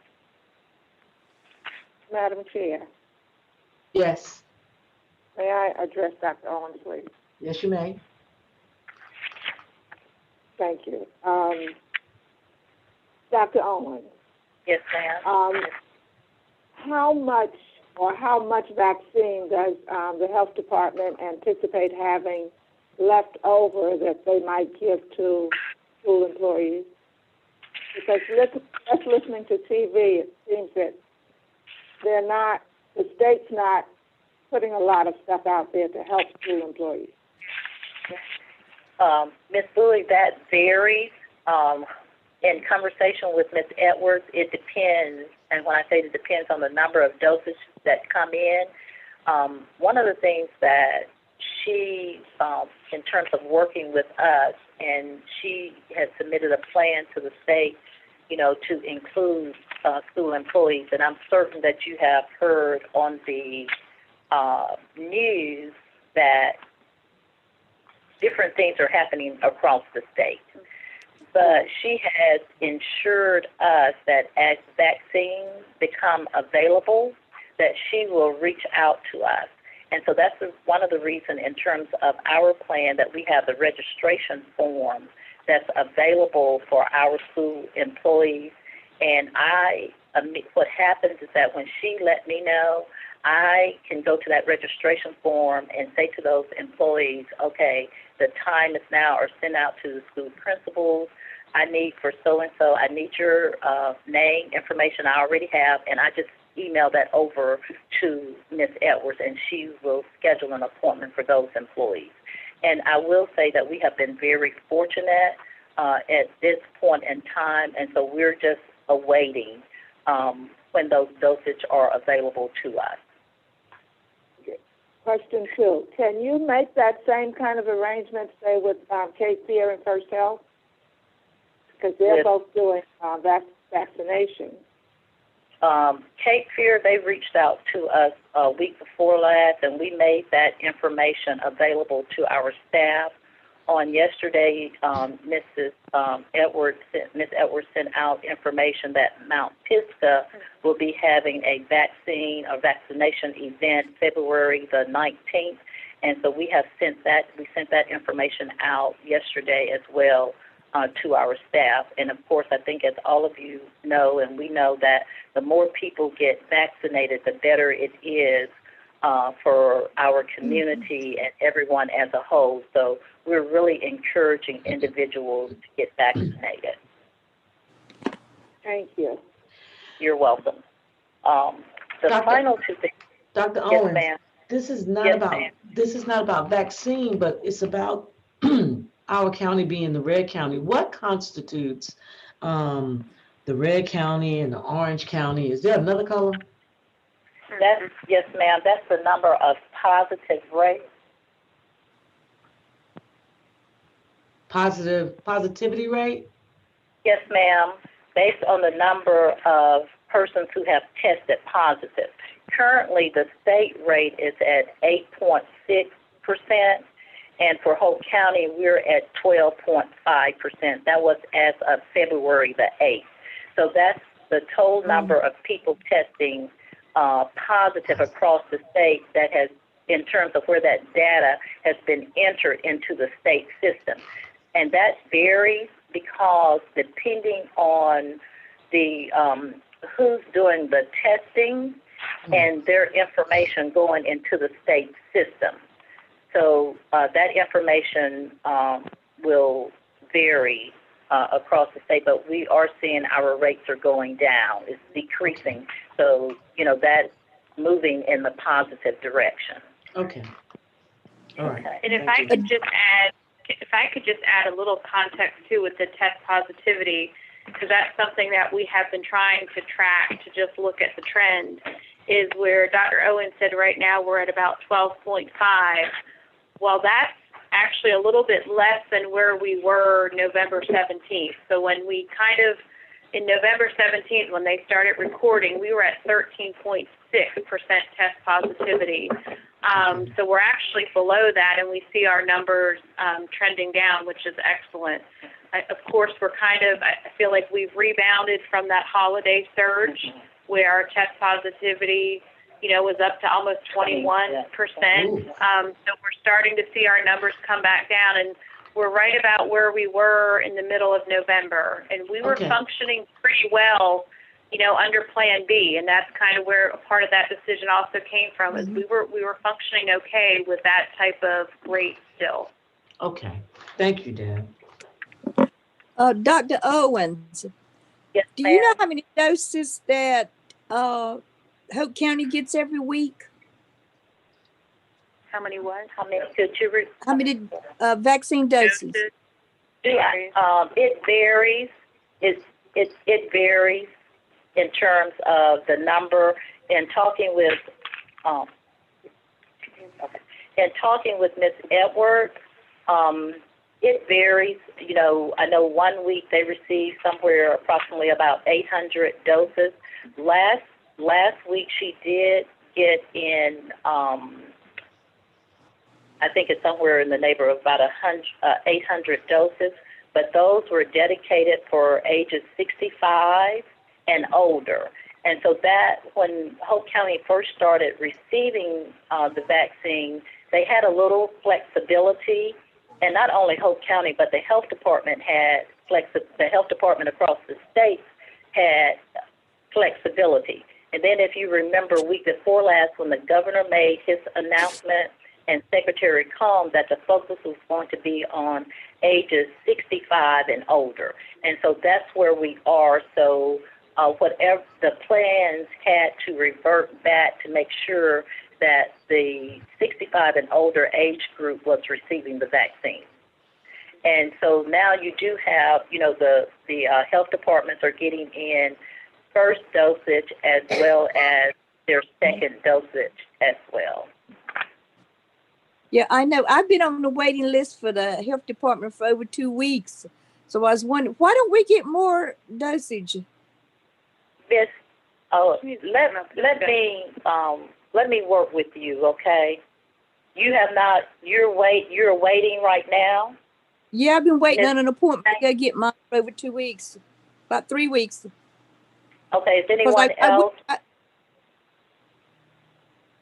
Madam Chair, Yes. may I address Dr. Owens, please? Yes, you may. Thank you. Dr. Owens, Yes, ma'am. how much vaccine does the health department anticipate having left over that they might give to school employees? Because just listening to TV, it seems that the state's not putting a lot of stuff out there to help school employees. Ms. Bowie, that varies. In conversation with Ms. Edwards, it depends, and when I say it depends on the number of doses that come in. One of the things that she, in terms of working with us, and she has submitted a plan to the state, you know, to include school employees, and I'm certain that you have heard on the news that different things are happening across the state. But she has ensured us that as vaccines become available, that she will reach out to us. And so that's one of the reasons in terms of our plan that we have the registration form that's available for our school employees. And what happens is that when she let me know, I can go to that registration form and say to those employees, okay, the time is now, or send out to the school principals, I need for so-and-so, I need your name, information I already have, and I just email that over to Ms. Edwards, and she will schedule an appointment for those employees. And I will say that we have been very fortunate at this point in time, and so we're just awaiting when those dosage are available to us. Question 2, can you make that same kind of arrangement, say, with Cape Fear and First Health? Because they're both doing vaccination. Cape Fear, they reached out to us a week before last, and we made that information available to our staff. On yesterday, Ms. Edwards sent out information that Mount Pisgah will be having a vaccination event February the 19th, and so we sent that information out yesterday as well to our staff. And of course, I think as all of you know, and we know, that the more people get vaccinated, the better it is for our community and everyone as a whole. So we're really encouraging individuals to get vaccinated. Thank you. You're welcome. The final two things. Dr. Yes, Owens, ma'am. this is not Yes, about ma'am. this is not about vaccine, but it's about our county being the red county. What constitutes the red county and the orange county? Is there another color? Yes, ma'am. That's the number of positive rates. Positivity rate? Yes, ma'am. Based on the number of persons who have tested positive. Currently, the state rate is at 8.6%, and for Hope County, we're at 12.5%. That was as of February the 8th. So that's the total number of people testing positive across the state that has, in terms of where that data has been entered into the state system. And that varies because depending on the who's doing the testing and their information going into the state system. So that information will vary across the state, but we are seeing our rates are going down. It's decreasing. So, that's moving in the positive direction. Okay. All right. And if I could just add a little context too with the test positivity, because that's something that we have been trying to track to just look at the trend. is where Dr. Owen said right now we're at about 12.5. Well, that's actually a little bit less than where we were November 17th. So when we in November 17th, when they started recording, we were at 13.6% test positivity. So we're actually below that, and we see our numbers trending down, which is excellent. Of course, I feel like we've rebounded from that holiday surge where our test positivity, was up to almost 21%. So we're starting to see our numbers come back down, and we're right about where we were in the middle of November. And we were functioning pretty well, under Plan B, and that's kind of where a part of that decision also came from, is we were functioning okay with that type of rate still. Okay, thank you, Deb. Dr. Owens, Yes, do you know ma'am. how many doses that Hope County gets every week? How many what? How many could you How many vaccine doses? It varies. It varies in terms of the number. In talking with Ms. Edwards, it varies. I know 1 week they received somewhere approximately about 800 doses. Last week she did get in. I think it's somewhere in the neighborhood of about 800 doses, but those were dedicated for ages 65 and older. And so that when Hope County first started receiving the vaccine, they had a little flexibility, and not only Hope County, but the health department the health department across the states had flexibility. And then if you remember week before last when the governor made his announcement and Secretary Combs that the focus was going to be on ages 65 and older. And so that's where we are. So whatever the plans had to revert back to make sure that the 65 and older age group was receiving the vaccine. And so now you do have, the health departments are getting in first dosage as well as their second dosage as well. Yeah, I know. I've been on the waiting list for the health department for over 2 weeks. So I was wondering, why don't we get more dosage? Miss, let me work with you, okay? You have not. You're waiting right now. Yeah, I've been waiting Miss, on an appointment to go get mine for over 2 weeks, about 3 weeks. Okay. Is anyone else?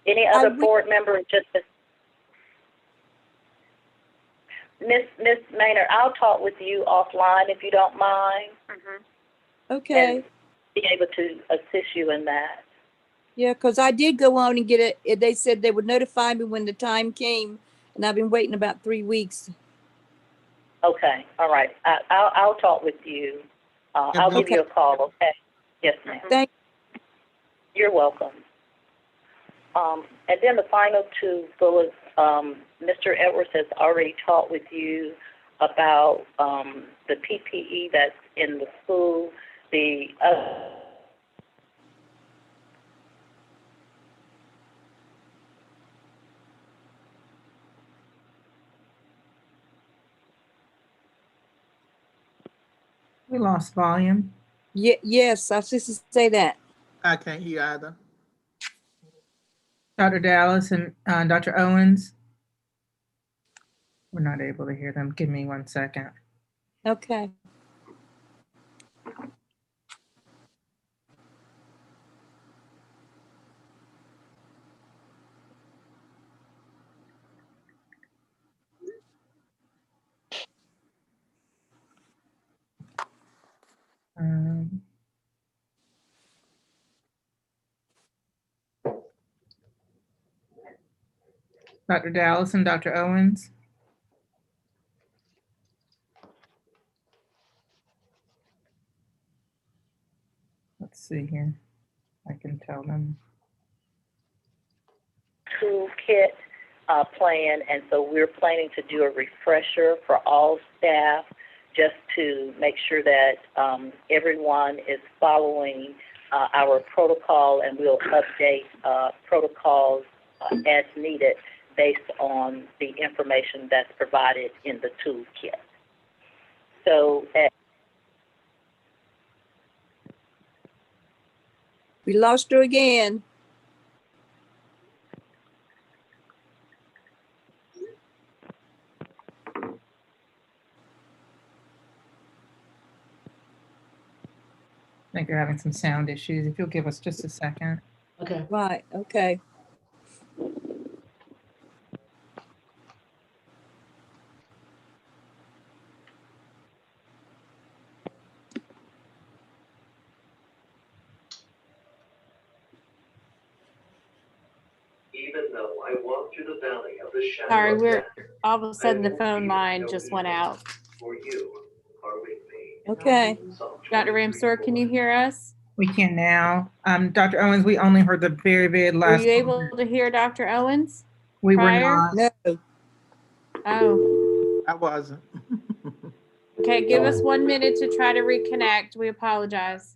Any other board member? Just Miss Maynard, I'll talk with you offline if you don't mind. Mm-hmm. Okay. And be able to assist you in that. Yeah, because I did go on and get it. They said they would notify me when the time came, and I've been waiting about 3 weeks. Okay. All right. I'll talk with you. I'll give you a call. Okay. Yes, ma'am. Thank you. You're welcome. And then the final two bullets, Mr. Edwards has already talked with you about the PPE that's in the school, we lost volume. Yes, I was just to say that. I can't hear either. Dr. Dallas and Dr. Owens. We're not able to hear them. Give me 1 second. Okay. Dr. Dallas and Dr. Owens. Let's see here. I can tell them. toolkit plan, and so we're planning to do a refresher for all staff just to make sure that everyone is following our protocol, and we'll update protocols as needed based on the information that's provided in the toolkit. So We lost her again. I think you're having some sound issues. If you'll give us just a second. Okay. Right, okay. Even though I walk through the valley of the shadow Sorry, of we're death, all of a sudden the will phone fear line no just went evil, out. for you are with me. Okay. Psalm Dr. 23:4. Ramsor, can you hear us? We can now. Dr. Owens, we only heard the very, very Were last. you able to hear Dr. Owens? We were prior? not. No. Oh, I wasn't. okay. Give us 1 minute to try to reconnect. We apologize.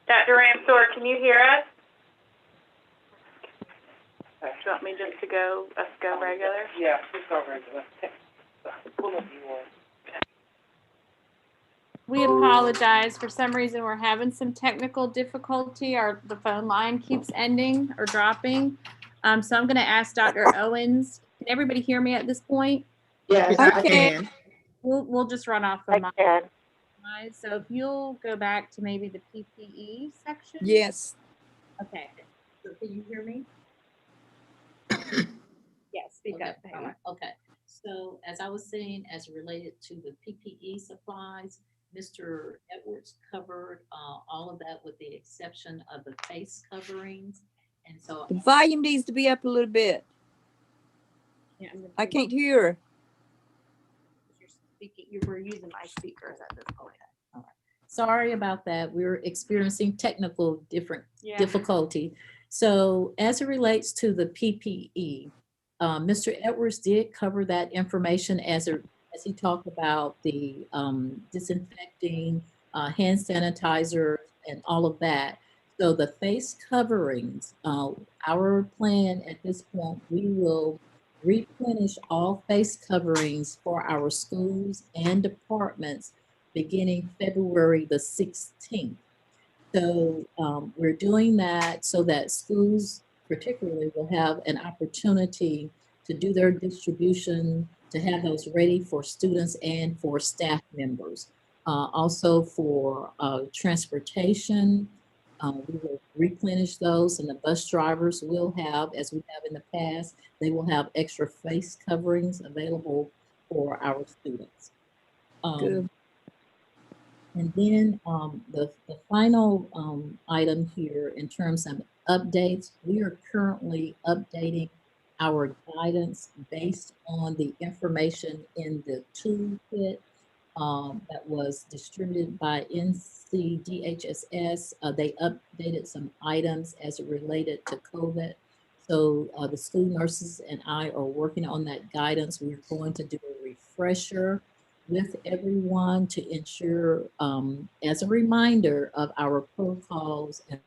Dr. Ramsor, can you hear us? Do you want me just to go regular? Yeah, just go regular. Pull up yours. We apologize. For some reason, we're having some technical difficulty. The phone line keeps ending or dropping. So I'm going to ask Dr. Owens. Can everybody hear me at this point? Yes. I can. We'll just run off I of my can. slides. So if you'll go back to maybe the PPE section. Yes. Okay. So can you hear me? Yes, speak Okay, up. baby. all right, okay. So as I was saying, as related to the PPE supplies, Mr. Edwards covered all of that with the exception of the face coverings. And so The volume needs to be up a little bit. Yeah, I'm gonna I turn can't hear her. you're speaking, you were using my speakers at this point. All right. Sorry about that. We're experiencing technical difficulty. So as it relates to the PPE, Mr. Edwards did cover that information as he talked about the disinfecting, hand sanitizer, and all of that. So the face coverings, our plan at this point, we will replenish all face coverings for our schools and departments beginning February the 16th. So we're doing that so that schools particularly will have an opportunity to do their distribution, to have those ready for students and for staff members. Also for transportation, we will replenish those, and the bus drivers will have, as we have in the past, they will have extra face coverings available for our students. Good. And then the final item here in terms of updates, we are currently updating our guidance based on the information in the toolkit that was distributed by NCDHSS. They updated some items as it related to COVID. So the school nurses and I are working on that guidance. We're going to do a refresher with everyone to ensure, as a reminder of our protocols and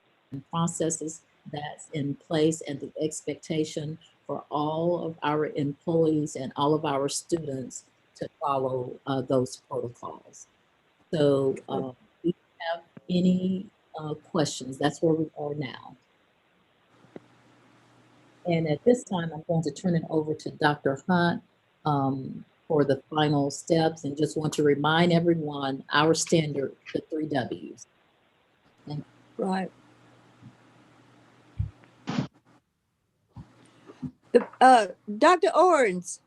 processes that's in place and the expectation for all of our employees and all of our students to follow those protocols. So do you have any questions? That's where we are now. And at this time, I'm going to turn it over to Dr. Hunt for the final steps, and just want to remind everyone our standard, the 3 W's. Thank you. Right. Dr. Owens,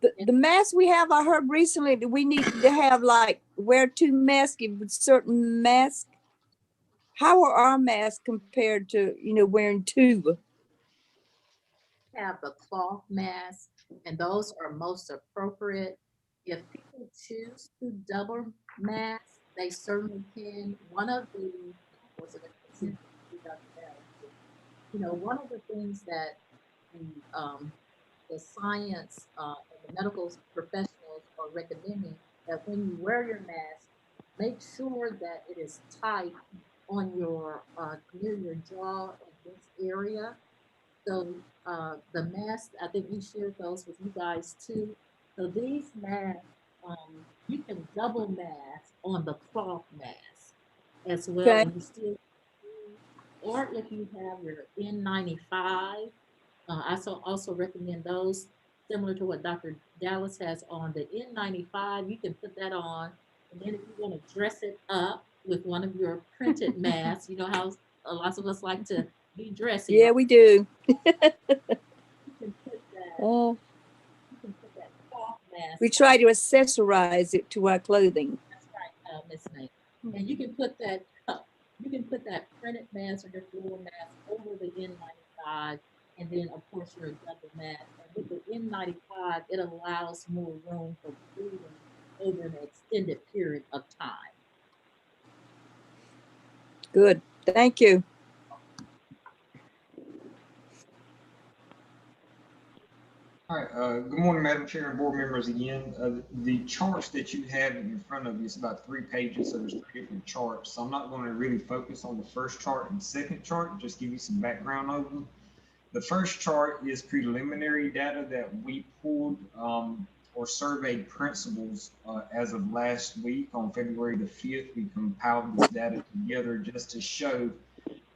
the mask we have, I heard recently that we need to have like wear 2 masks with certain masks. How are our masks compared to, wearing 2? Have the cloth mask, and those are most appropriate. If people choose to double mask, they certainly can. One of the one of the things that the science and the medical professionals are recommending, that when you wear your mask, make sure that it is tight on your near your jaw and this area. So the masks, I think we shared those with you guys too. So these masks, you can double mask on the cloth mask as well. Okay. And you still, or if you have your N95, I also recommend those, similar to what Dr. Dallas has on. The N95, you can put that on, and then if you want to dress it up with one of your printed masks, you know how lots of us like to be dressy. Yeah, we do. You can put that, Oh, you can put that cloth mask. we try to accessorize it to our clothing. That's right, Miss Nate. And you can put that printed mask or your floor mask over the N95, and then of course your double mask. And with the N95, it allows more room for breathing over an extended period of time. Good. Thank you. All right, good morning, Madam Chair and board members again. The charts that you have in front of you is about 3 pages, so there's 3 different charts. So I'm not going to really focus on the first chart and second chart, just give you some background over them. The first chart is preliminary data that we pulled or surveyed principals as of last week on February the 5th. We compiled this data together just to show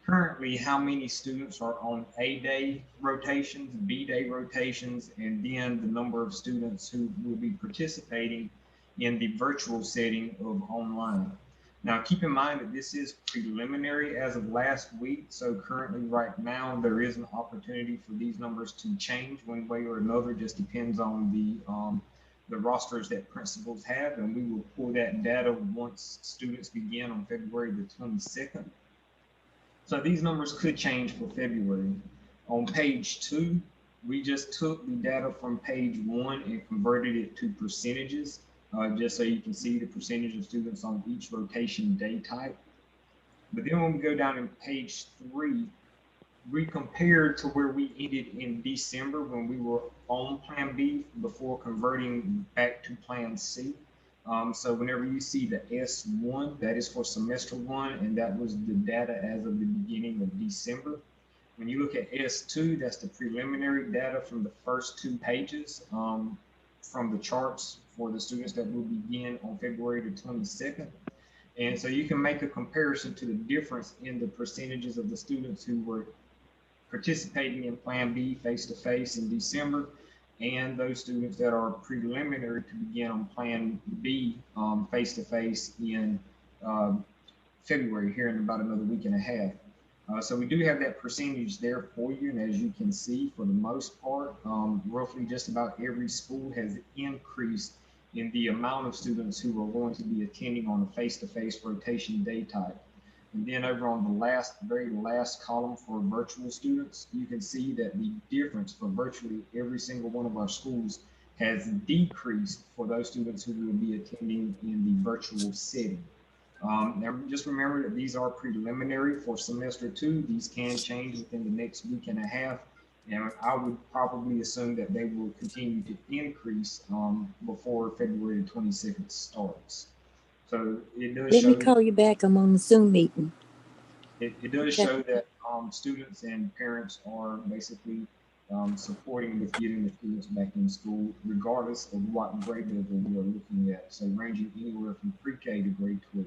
currently how many students are on A-day rotations, B-day rotations, and then the number of students who will be participating in the virtual setting of online. Now, keep in mind that this is preliminary as of last week, so currently right now there is an opportunity for these numbers to change one way or another. Just depends on the rosters that principals have, and we will pull that data once students begin on February the 22nd. So these numbers could change for February. On page 2, we just took the data from page 1 and converted it to percentages, just so you can see the percentage of students on each rotation day type. But then when we go down in page 3, we compared to where we ended in December when we were on Plan B before converting back to Plan C. So whenever you see the S1, that is for semester 1, and that was the data as of the beginning of December. When you look at S2, that's the preliminary data from the first 2 pages from the charts for the students that will begin on February the 22nd. And so you can make a comparison to the difference in the percentages of the students who were participating in Plan B face-to-face in December, and those students that are preliminary to begin on Plan B face-to-face in February, here in about another week and a half. So we do have that percentage there for you, and as you can see, for the most part, roughly just about every school has increased in the amount of students who are going to be attending on a face-to-face rotation day type. And then over on the very last column for virtual students, you can see that the difference for virtually every single one of our schools has decreased for those students who will be attending in the virtual setting. Now just remember that these are preliminary for semester 2. These can change within the next week and a half. And I would probably assume that they will continue to increase before February 22nd starts. So it does Let show. me call you back. I'm on the Zoom meeting. It does show that students and parents are basically supporting with getting the students back in school, regardless of what grade level we are looking at. So ranging anywhere from pre-K to grade 12.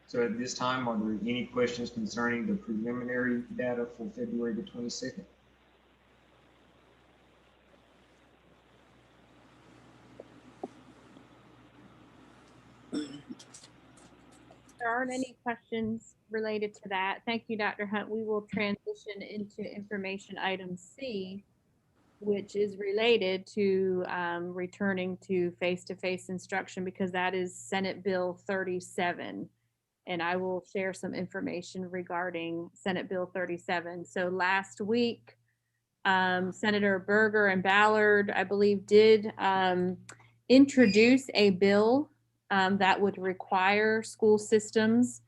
So at this time, are there any questions concerning the preliminary data for February the 22nd? There aren't any questions related to that. Thank you, Dr. Hunt. We will transition into information item C, which is related to returning to face-to-face instruction, because that is Senate Bill 37. And I will share some information regarding Senate Bill 37. So last week, Senator Berger and Ballard, I believe, did introduce a bill that would require school systems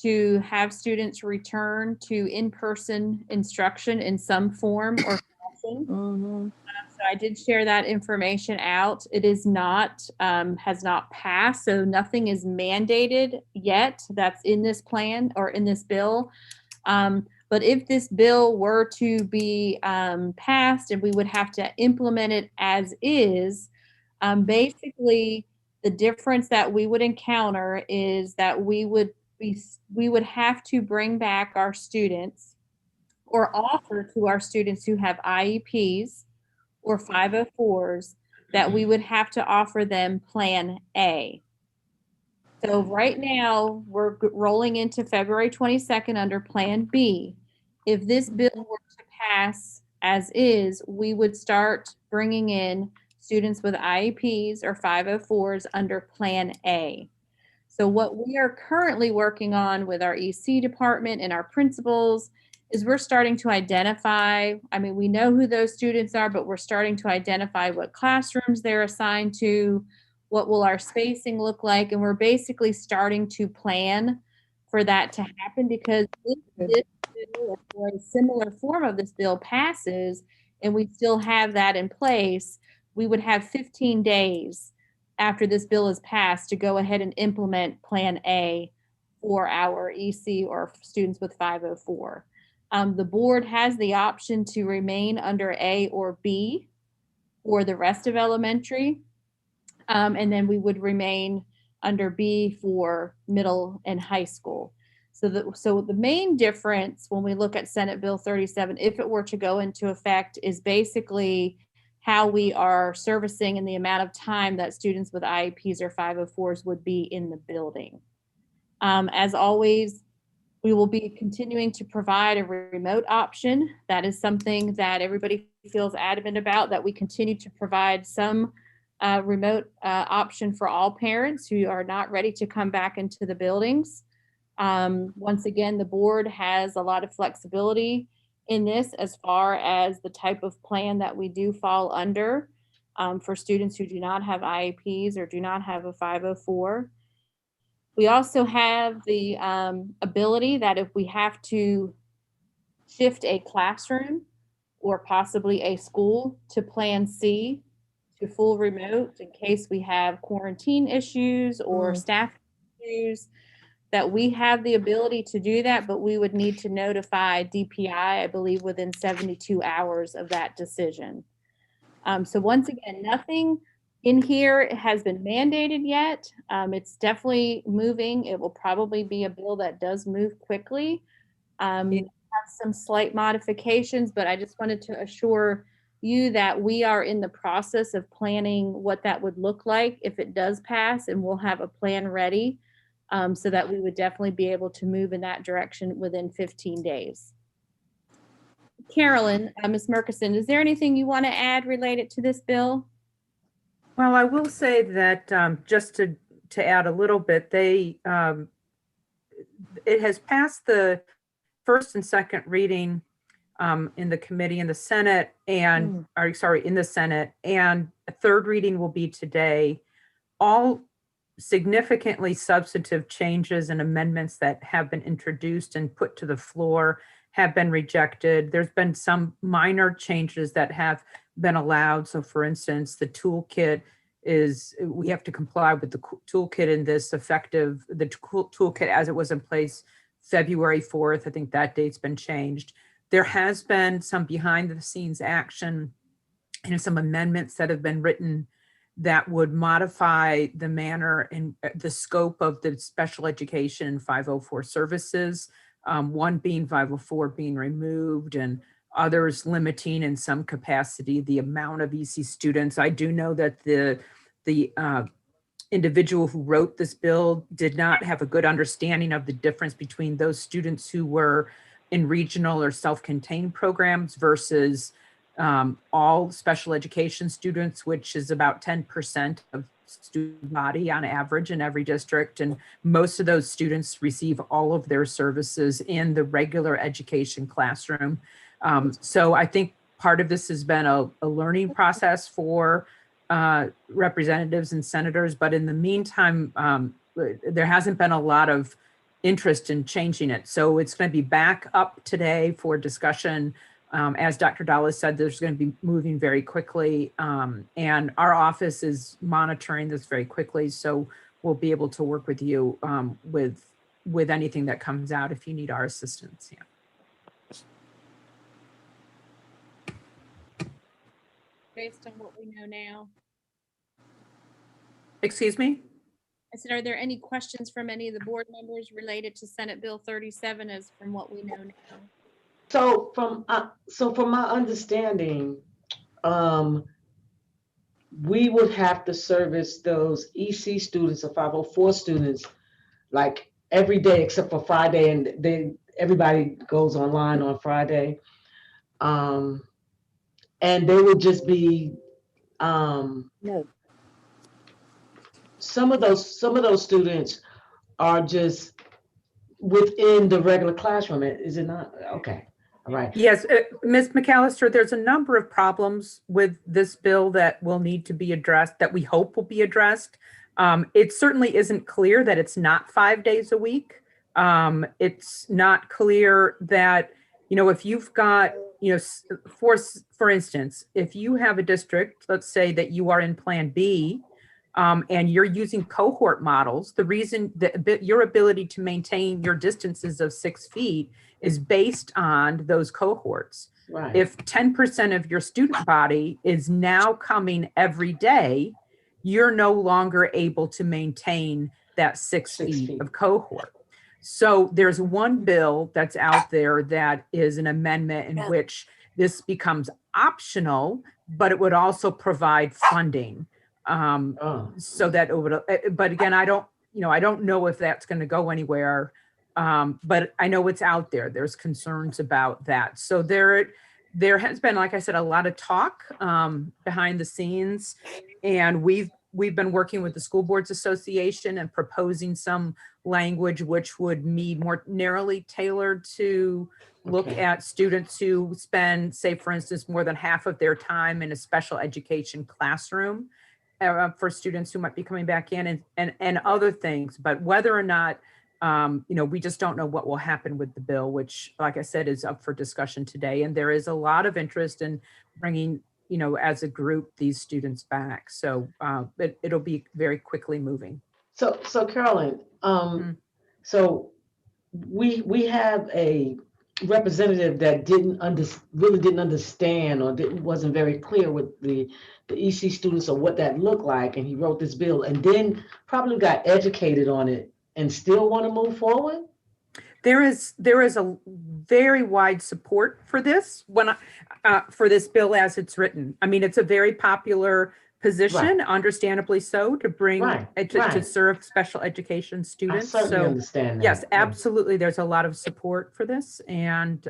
to have students return to in-person instruction in some form or fashion. So I did share that information out. It is not, has not passed, so nothing is mandated yet that's in this plan or in this bill. But if this bill were to be passed and we would have to implement it as is, basically the difference that we would encounter is that we would have to bring back our students or offer to our students who have IEPs or 504s that we would have to offer them Plan A. So right now, we're rolling into February 22nd under Plan B. If this bill were to pass as is, we would start bringing in students with IEPs or 504s under Plan A. So what we are currently working on with our EC department and our principals is we're starting to identify, I mean, we know who those students are, but we're starting to identify what classrooms they're assigned to, what will our spacing look like, and we're basically starting to plan for that to happen, because if this bill or a similar form of this bill passes and we still have that in place, we would have 15 days after this bill is passed to go ahead and implement Plan A for our EC or students with 504. The board has the option to remain under A or B for the rest of elementary. And then we would remain under B for middle and high school. So the main difference when we look at Senate Bill 37, if it were to go into effect, is basically how we are servicing and the amount of time that students with IEPs or 504s would be in the building. As always, we will be continuing to provide a remote option. That is something that everybody feels adamant about, that we continue to provide some remote option for all parents who are not ready to come back into the buildings. Once again, the board has a lot of flexibility in this as far as the type of plan that we do fall under for students who do not have IEPs or do not have a 504. We also have the ability that if we have to shift a classroom or possibly a school to Plan C, to full remote, in case we have quarantine issues or staff issues, that we have the ability to do that, but we would need to notify DPI, I believe, within 72 hours of that decision. So once again, nothing in here has been mandated yet. It's definitely moving. It will probably be a bill that does move quickly. Have some slight modifications, but I just wanted to assure you that we are in the process of planning what that would look like if it does pass, and we'll have a plan ready so that we would definitely be able to move in that direction within 15 days. Carolyn, Ms. Murkison, is there anything you want to add related to this bill? Well, I will say that just to add a little bit, it has passed the first and second reading in the committee in the Senate and, in the Senate, and a third reading will be today. All significantly substantive changes and amendments that have been introduced and put to the floor have been rejected. There's been some minor changes that have been allowed. So for instance, the toolkit we have to comply with the toolkit in this effective, the toolkit as it was in place February 4th. I think that date's been changed. There has been some behind the scenes action and some amendments that have been written that would modify the manner and the scope of the special education 504 services, one being 504 being removed and others limiting in some capacity the amount of EC students. I do know that the individual who wrote this bill did not have a good understanding of the difference between those students who were in regional or self-contained programs versus all special education students, which is about 10% of student body on average in every district. And most of those students receive all of their services in the regular education classroom. So I think part of this has been a learning process for representatives and senators, but in the meantime, there hasn't been a lot of interest in changing it. So it's going to be back up today for discussion. As Dr. Dallas said, there's going to be moving very quickly, and our office is monitoring this very quickly. So we'll be able to work with you with anything that comes out if you need our assistance. Yeah. Based on what we know now. Excuse me? I said, are there any questions from any of the board members related to Senate Bill 37 as from what we know now? So from my understanding, we would have to service those EC students or 504 students like every day except for Friday, and everybody goes online on Friday. And they would just be No. some of those students are just within the regular classroom. Is it not? Okay. All right. Yes, Ms. McAllister, there's a number of problems with this bill that will need to be addressed, that we hope will be addressed. It certainly isn't clear that it's not 5 days a week. It's not clear that, if you've got, for instance, if you have a district, let's say that you are in Plan B, and you're using cohort models, the reason that your ability to maintain your distances of 6 feet is based on those cohorts. Right. If 10% of your student body is now coming every day, you're no longer able to maintain that 6 feet of cohort. So there's one bill that's out there that is an amendment in which this becomes optional, but it would also provide funding. So that it would, but again, I don't know if that's going to go anywhere. But I know it's out there. There's concerns about that. So there has been, like I said, a lot of talk behind the scenes, and we've been working with the School Boards Association and proposing some language which would be more narrowly tailored to look at students who spend, say, for instance, more than half of their time in a special education classroom for students who might be coming back in and other things. But whether or not, we just don't know what will happen with the bill, which, like I said, is up for discussion today. And there is a lot of interest in bringing, as a group, these students back. So it'll be very quickly moving. So Carolyn, so we have a representative that really didn't understand or wasn't very clear with the EC students or what that looked like, and he wrote this bill and then probably got educated on it and still want to move forward? There is a very wide support for this for this bill as it's written. I mean, it's a very popular position, understandably so, to bring to serve special education students. I certainly understand that. Yes, absolutely. There's a lot of support for this, and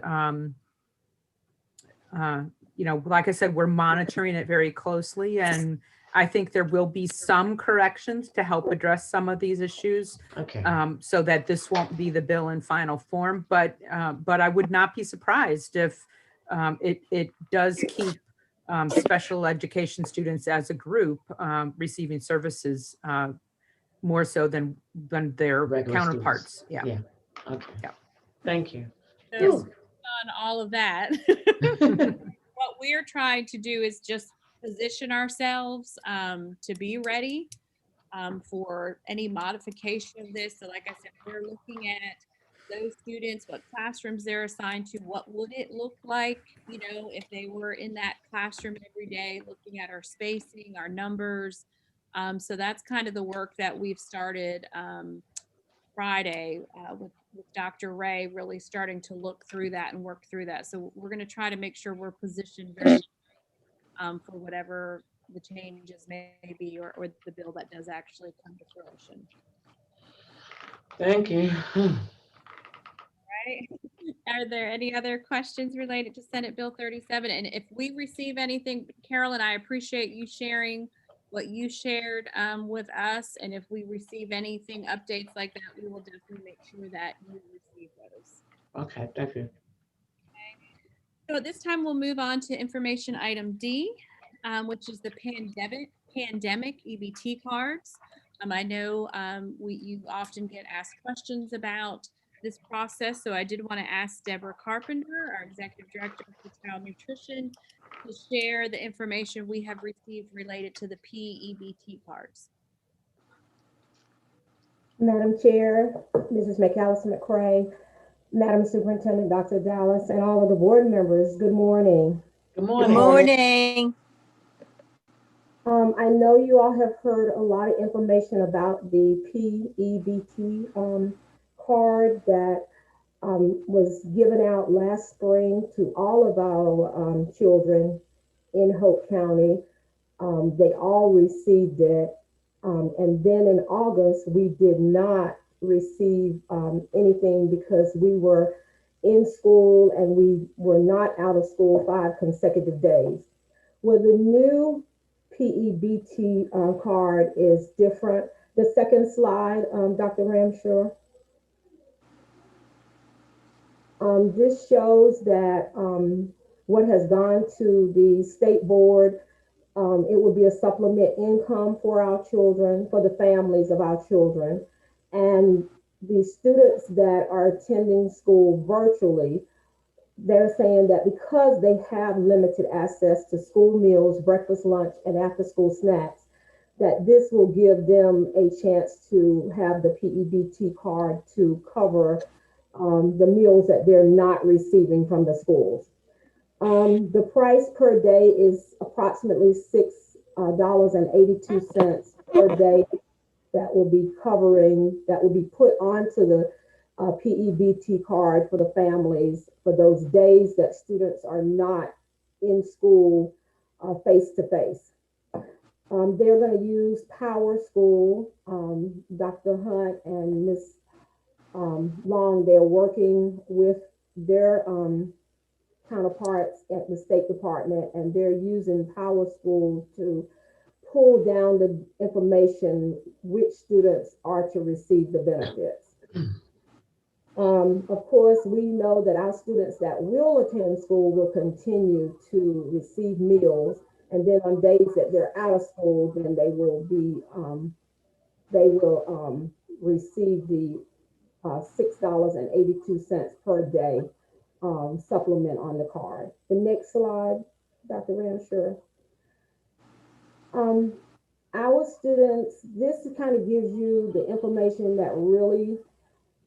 like I said, we're monitoring it very closely, and I think there will be some corrections to help address some of these issues, so that this won't be the bill in final form. But I would not be surprised if it does keep special education students as a group receiving services more so than their regular counterparts. Students. Yeah. Okay. Yeah. Thank you. So Yes. on all of that, what we're trying to do is just position ourselves to be ready for any modification of this. So like I said, we're looking at those students, what classrooms they're assigned to, what would it look like, you know, if they were in that classroom every day, looking at our spacing, our numbers. So that's kind of the work that we've started Friday with Dr. Ray, really starting to look through that and work through that. So we're going to try to make sure we're positioned very for whatever the changes may be, or the bill that does actually come to fruition. Thank you. Right? Are there any other questions related to Senate Bill 37? And if we receive anything, Carolyn, I appreciate you sharing what you shared with us. And if we receive anything, updates like that, we will definitely make sure that you receive those. Okay, thank you. So at this time, we'll move on to information item D, which is the pandemic EBT cards. I know you often get asked questions about this process, so I did want to ask Deborah Carpenter, our Executive Director for Child Nutrition, to share the information we have received related to the PEBT cards. Madam Chair, Mrs. McAllister McCray, Madam Superintendent Dr. Dallas, and all of the board members, good morning. Good morning. Good morning. I know you all have heard a lot of information about the PEBT card that was given out last spring to all of our children in Hope County. They all received it. And then in August, we did not receive anything because we were in school and we were not out of school 5 consecutive days. Well, the new PEBT card is different. The second slide, Dr. Ramshore. This shows that what has gone to the state board. It would be a supplement income for our children, for the families of our children. And the students that are attending school virtually, they're saying that because they have limited access to school meals, breakfast, lunch, and after school snacks, that this will give them a chance to have the PEBT card to cover the meals that they're not receiving from the schools. The price per day is approximately $6.82 per day that will be put onto the PEBT card for the families for those days that students are not in school face to face. They're going to use Power School. Dr. Hunt and Ms. Long, they're working with their counterparts at the State Department, and they're using Power School to pull down the information which students are to receive the benefits. Of course, we know that our students that will attend school will continue to receive meals, and then on days that they're out of school, then they will receive the $6.82 per day supplement on the card. The next slide, Dr. Ramshore. Our students, this kind of gives you the information that really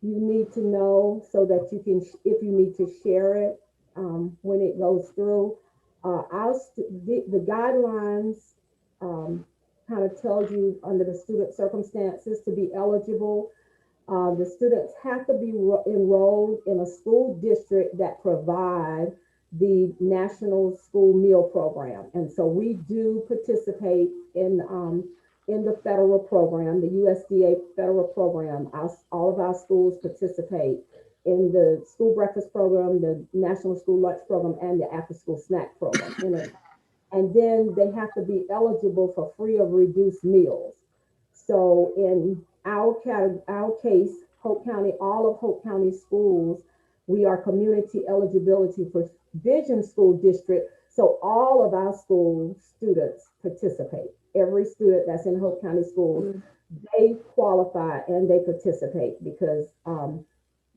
you need to know so that you can, if you need to share it when it goes through. The guidelines kind of tells you under the student circumstances to be eligible. The students have to be enrolled in a school district that provide the National School Meal Program. And so we do participate in the federal program, the USDA federal program. All of our schools participate in the school breakfast program, the National School Lunch Program, and the after school snack program. And then they have to be eligible for free or reduced meals. So in our case, Hope County, all of Hope County schools, we are community eligibility for Vision School District. So all of our school students participate. Every student that's in Hope County schools, they qualify and they participate because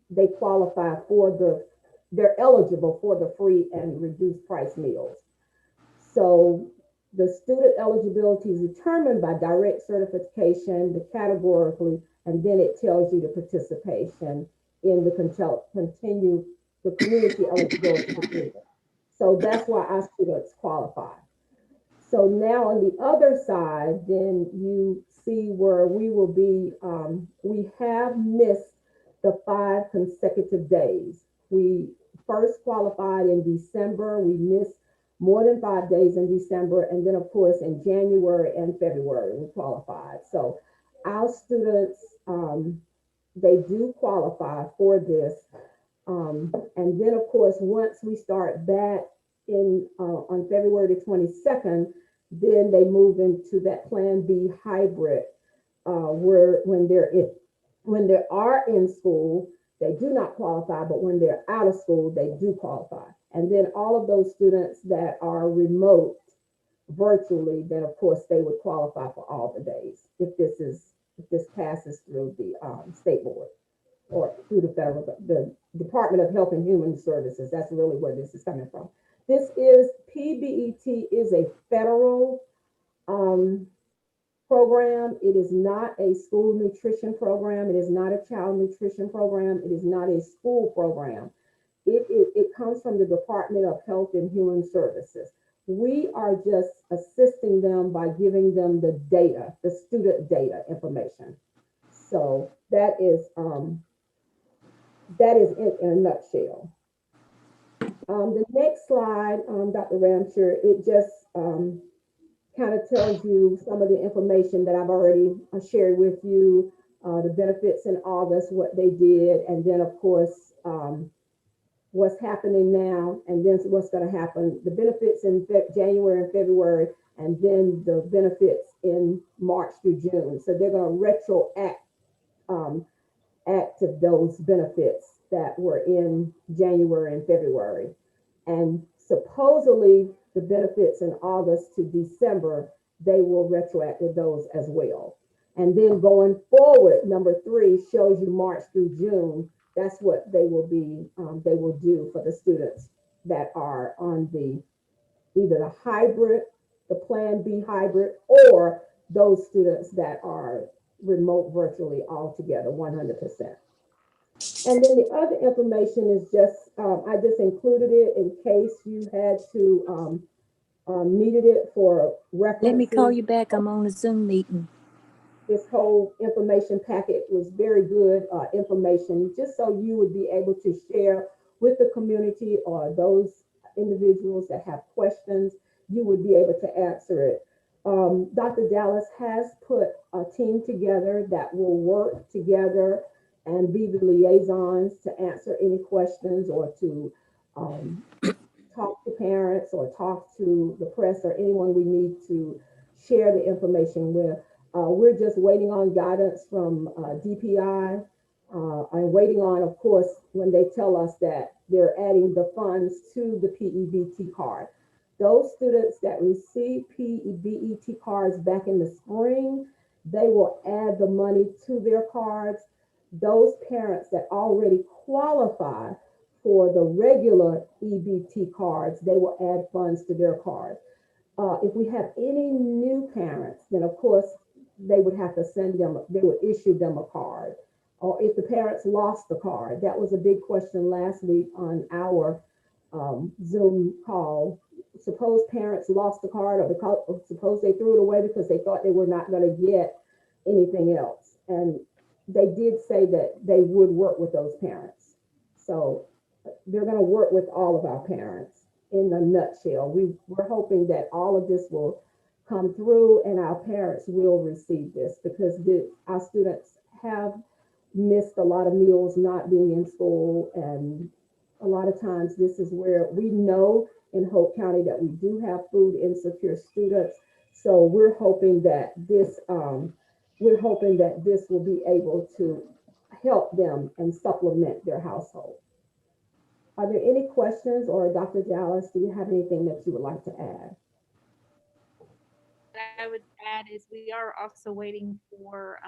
they qualify they're eligible for the free and reduced price meals. So the student eligibility is determined by direct certification, the categorically, and then it tells you the participation in the the community eligibility continuum. So that's why our students qualify. So now on the other side, then you see where we will be, we have missed the 5 consecutive days. We first qualified in December. We missed more than 5 days in December. And then of course in January and February, we qualified. So our students, they do qualify for this. And then of course, once we start back in on February the 22nd, then they move into that Plan B hybrid, where when they are in school, they do not qualify, but when they're out of school, they do qualify. And then all of those students that are remote virtually, then of course they would qualify for all the days if this passes through the state board or through the Department of Health and Human Services. That's really where this is coming from. This is, PBET is a federal program. It is not a school nutrition program. It is not a child nutrition program. It is not a school program. It comes from the Department of Health and Human Services. We are just assisting them by giving them the data, the student data information. So that is it in a nutshell. The next slide, Dr. Ramsher, it just kind of tells you some of the information that I've already shared with you, the benefits in August, what they did, and then of course, what's happening now, and then what's going to happen, the benefits in January and February, and then the benefits in March through June. So they're going to retroact active those benefits that were in January and February. And supposedly the benefits in August to December, they will retroact with those as well. And then going forward, number 3 shows you March through June. That's what they will be, they will do for the students that are on either the hybrid, the Plan B hybrid, or those students that are remote virtually altogether, 100%. And then the other information is just, I just included it in case you had to, needed it for reference. Let me call you back. I'm on a Zoom meeting. This whole information packet was very good information, just so you would be able to share with the community or those individuals that have questions, you would be able to answer it. Dr. Dallas has put a team together that will work together and be the liaisons to answer any questions or to talk to parents or talk to the press or anyone we need to share the information with. We're just waiting on guidance from DPI. I'm waiting on, of course, when they tell us that they're adding the funds to the PEBT card. Those students that receive PEBT cards back in the spring, they will add the money to their cards. Those parents that already qualify for the regular EBT cards, they will add funds to their card. If we have any new parents, then of course, they would have to they would issue them a card. Or if the parents lost the card, that was a big question last week on our Zoom call. Suppose parents lost the card, or suppose they threw it away because they thought they were not going to get anything else. And they did say that they would work with those parents. So they're going to work with all of our parents in a nutshell. We're hoping that all of this will come through and our parents will receive this, because our students have missed a lot of meals not being in school. And a lot of times this is where we know in Hope County that we do have food insecure students. So we're hoping that this will be able to help them and supplement their household. Are there any questions, or Dr. Dallas, do you have anything that you would like to add? What I would add is we are also waiting for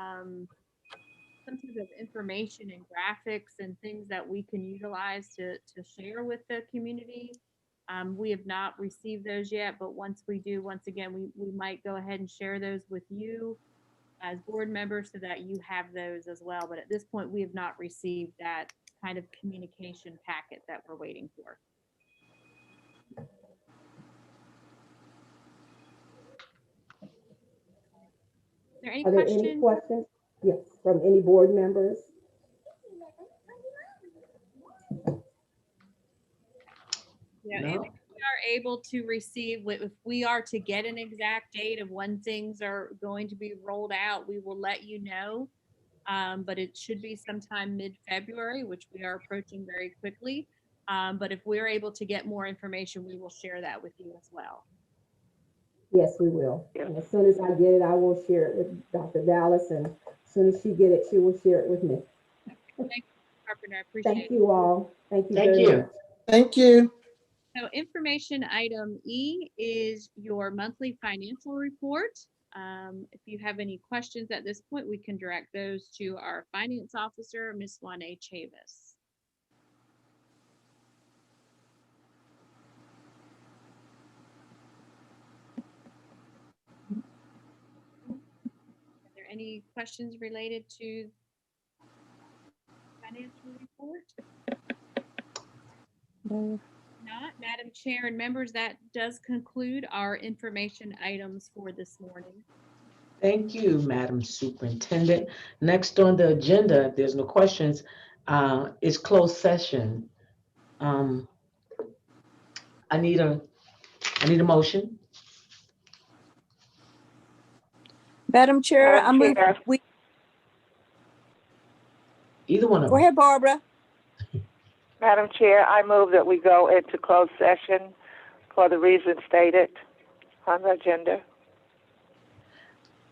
some sort of information and graphics and things that we can utilize to share with the community. We have not received those yet, but once we do, once again, we might go ahead and share those with you as board members so that you have those as well. But at this point, we have not received that kind of communication packet that we're waiting for. Are there any Are there any questions? questions? Yes, from any board members? Yeah, No. if we are able to receive, if we are to get an exact date of when things are going to be rolled out, we will let you know. But it should be sometime mid-February, which we are approaching very quickly. But if we're able to get more information, we will share that with you as well. Yes, we will. And as soon as I get it, I will share it with Dr. Dallas, and as soon as she get it, she will share it with me. Thank you, Carpenter. I appreciate Thank it. you all. Thank you Thank very you. much. Thank you. So information item E is your monthly financial report. If you have any questions at this point, we can direct those to our finance officer, Ms. Juane Chavis. Are there any questions related to financial report? No. Not, Madam Chair and members, that does conclude our information items for this morning. Thank you, Madam Superintendent. Next on the agenda, if there's no questions, is closed session. I need a motion. Madam Chair, I move Chair. we Either one of go them. ahead, Barbara. Madam Chair, I move that we go into closed session for the reasons stated on the agenda.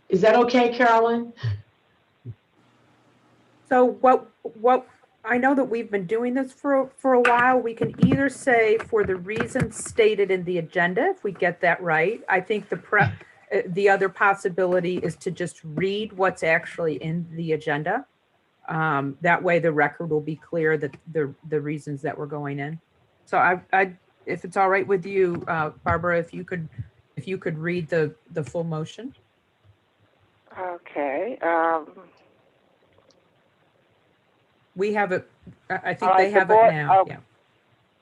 Is that okay, Carolyn? So what I know that we've been doing this for a while. We can either say for the reasons stated in the agenda, if we get that right. I think the other possibility is to just read what's actually in the agenda. That way the record will be clear that the reasons that we're going in. So I if it's all right with you, Barbara, if you could read the full motion. Okay. We have it. I think All right, they have board, it now. Yeah.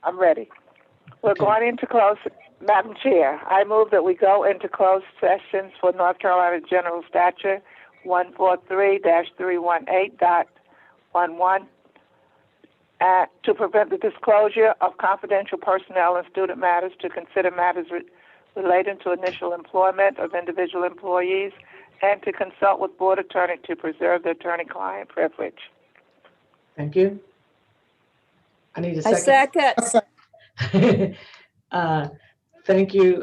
I'm ready. We're Okay. going into closed, Madam Chair, I move that we go into closed sessions for North Carolina General Statute 143-318.11 to prevent the disclosure of confidential personnel and student matters, to consider matters relating to initial employment of individual employees, and to consult with board attorney to preserve the attorney-client privilege. Thank you. I need a I second. second. Thank you,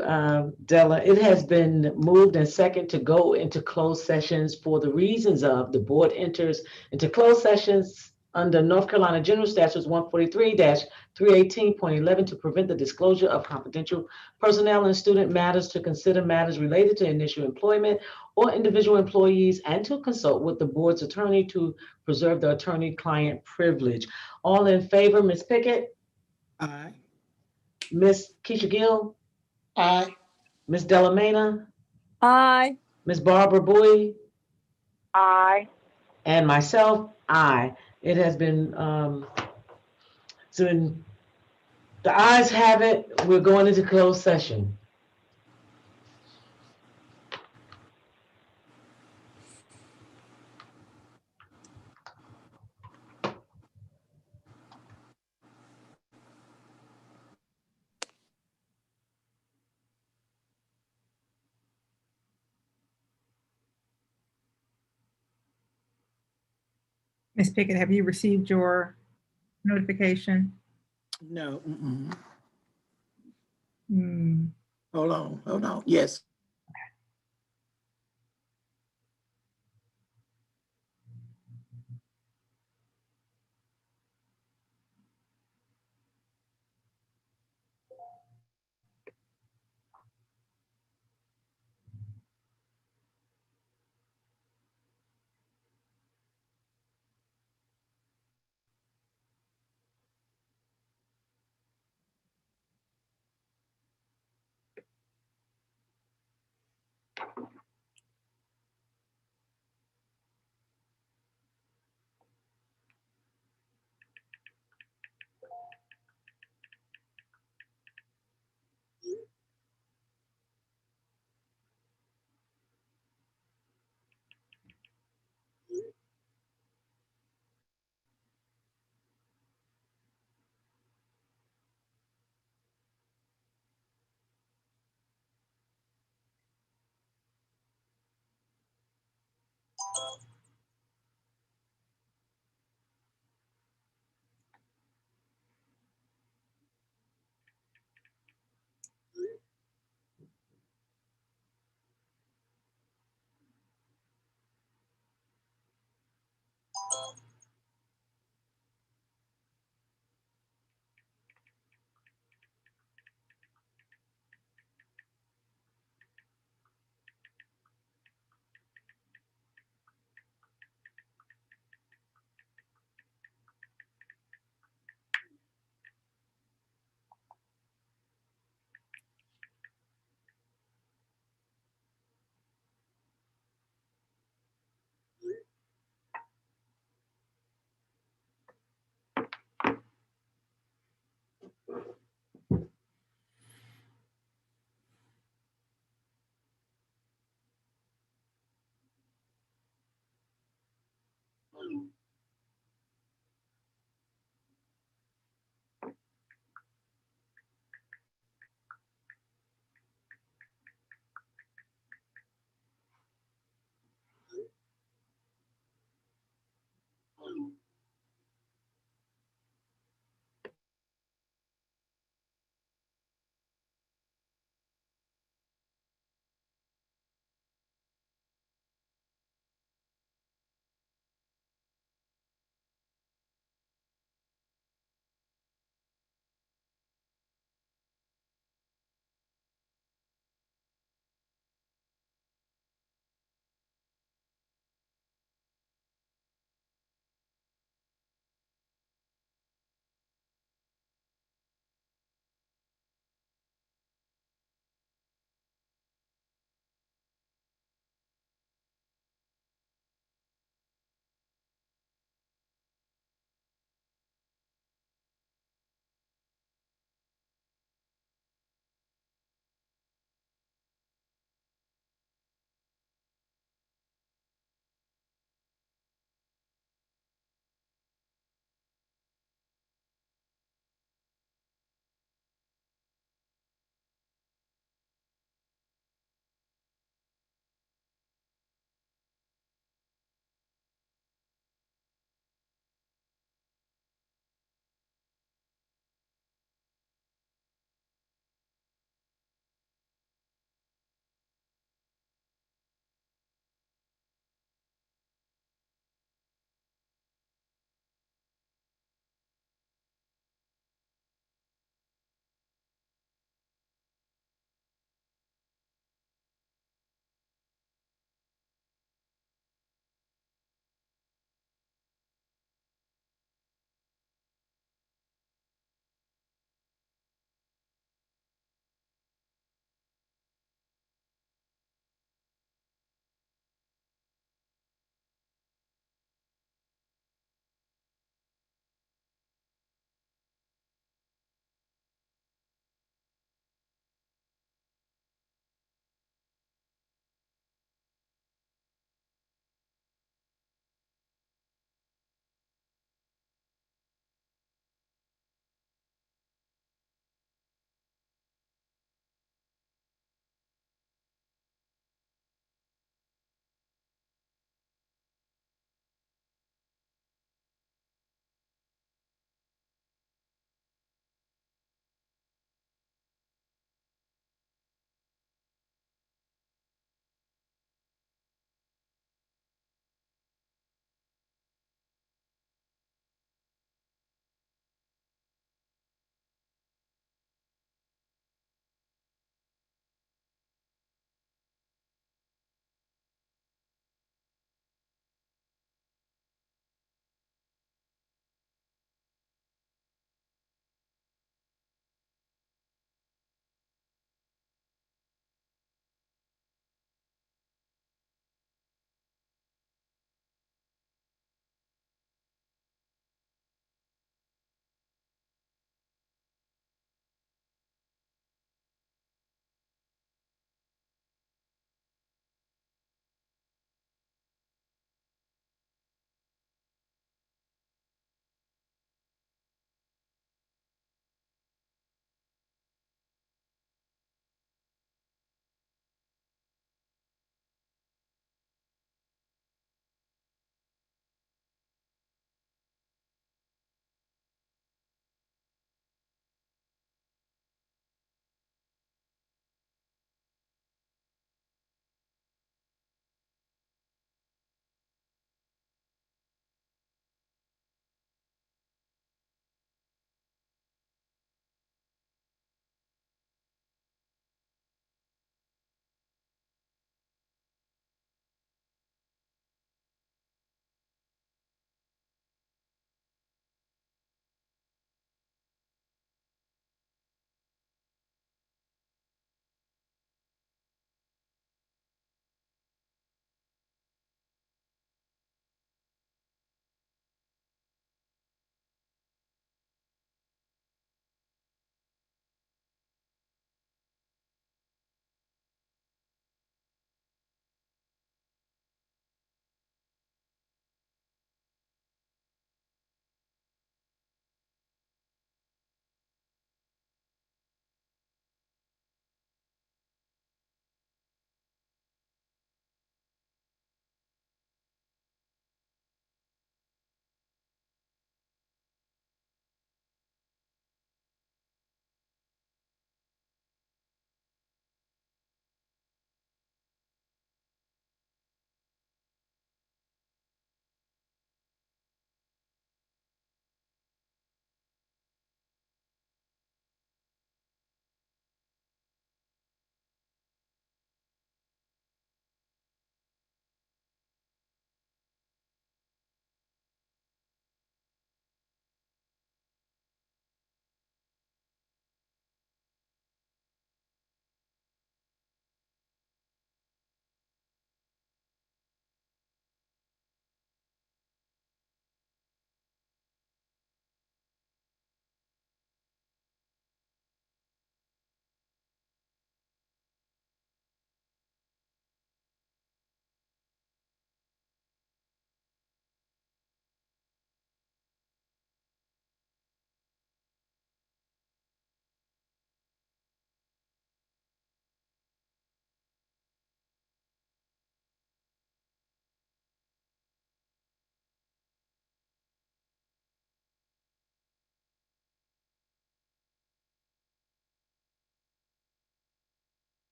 Della. It has been moved and second to go into closed sessions for the reasons of the board enters into closed sessions under North Carolina General Statutes 143-318.11 to prevent the disclosure of confidential personnel and student matters, to consider matters related to initial employment or individual employees, and to consult with the board's attorney to preserve the attorney-client privilege. All in favor, Ms. Pickett? Aye. Ms. Keisha Gill? Aye. Ms. Delamena? Aye. Ms. Barbara Bowie? Aye. And myself, aye. It has been, so the ayes have it. We're going into closed session. Ms. Pickett, have you received your notification? No. Mm-mm. Hmm. Hold on. Yes.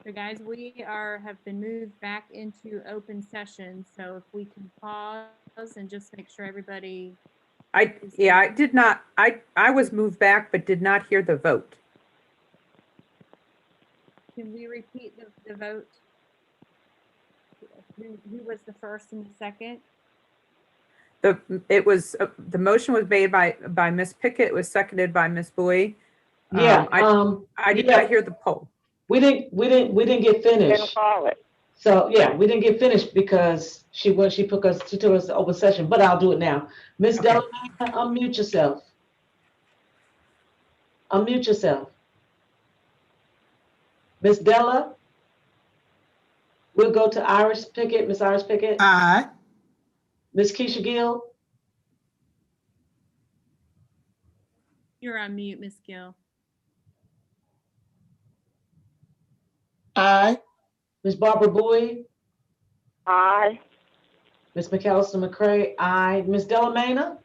So guys, we have been moved back into open session. So if we can pause and just make sure everybody. I did not, I was moved back, but did not hear the vote. Can we repeat the vote? Who was the first and the second? The motion was made by Ms. Pickett. It was seconded by Ms. Bowie. Yeah, I did not hear the poll. We didn't get finished. Didn't call it. So yeah, we didn't get finished because she took us to open session, but I'll do it now. Ms. Okay. Delamain, unmute yourself. Unmute yourself. Ms. Della, we'll go to Iris Pickett. Ms. Iris Pickett. Aye. Ms. Keisha Gill. You're on mute, Ms. Gill. Aye. Ms. Barbara Bowie. Aye. Ms. McAllister McCray. Aye. Ms. Delamain.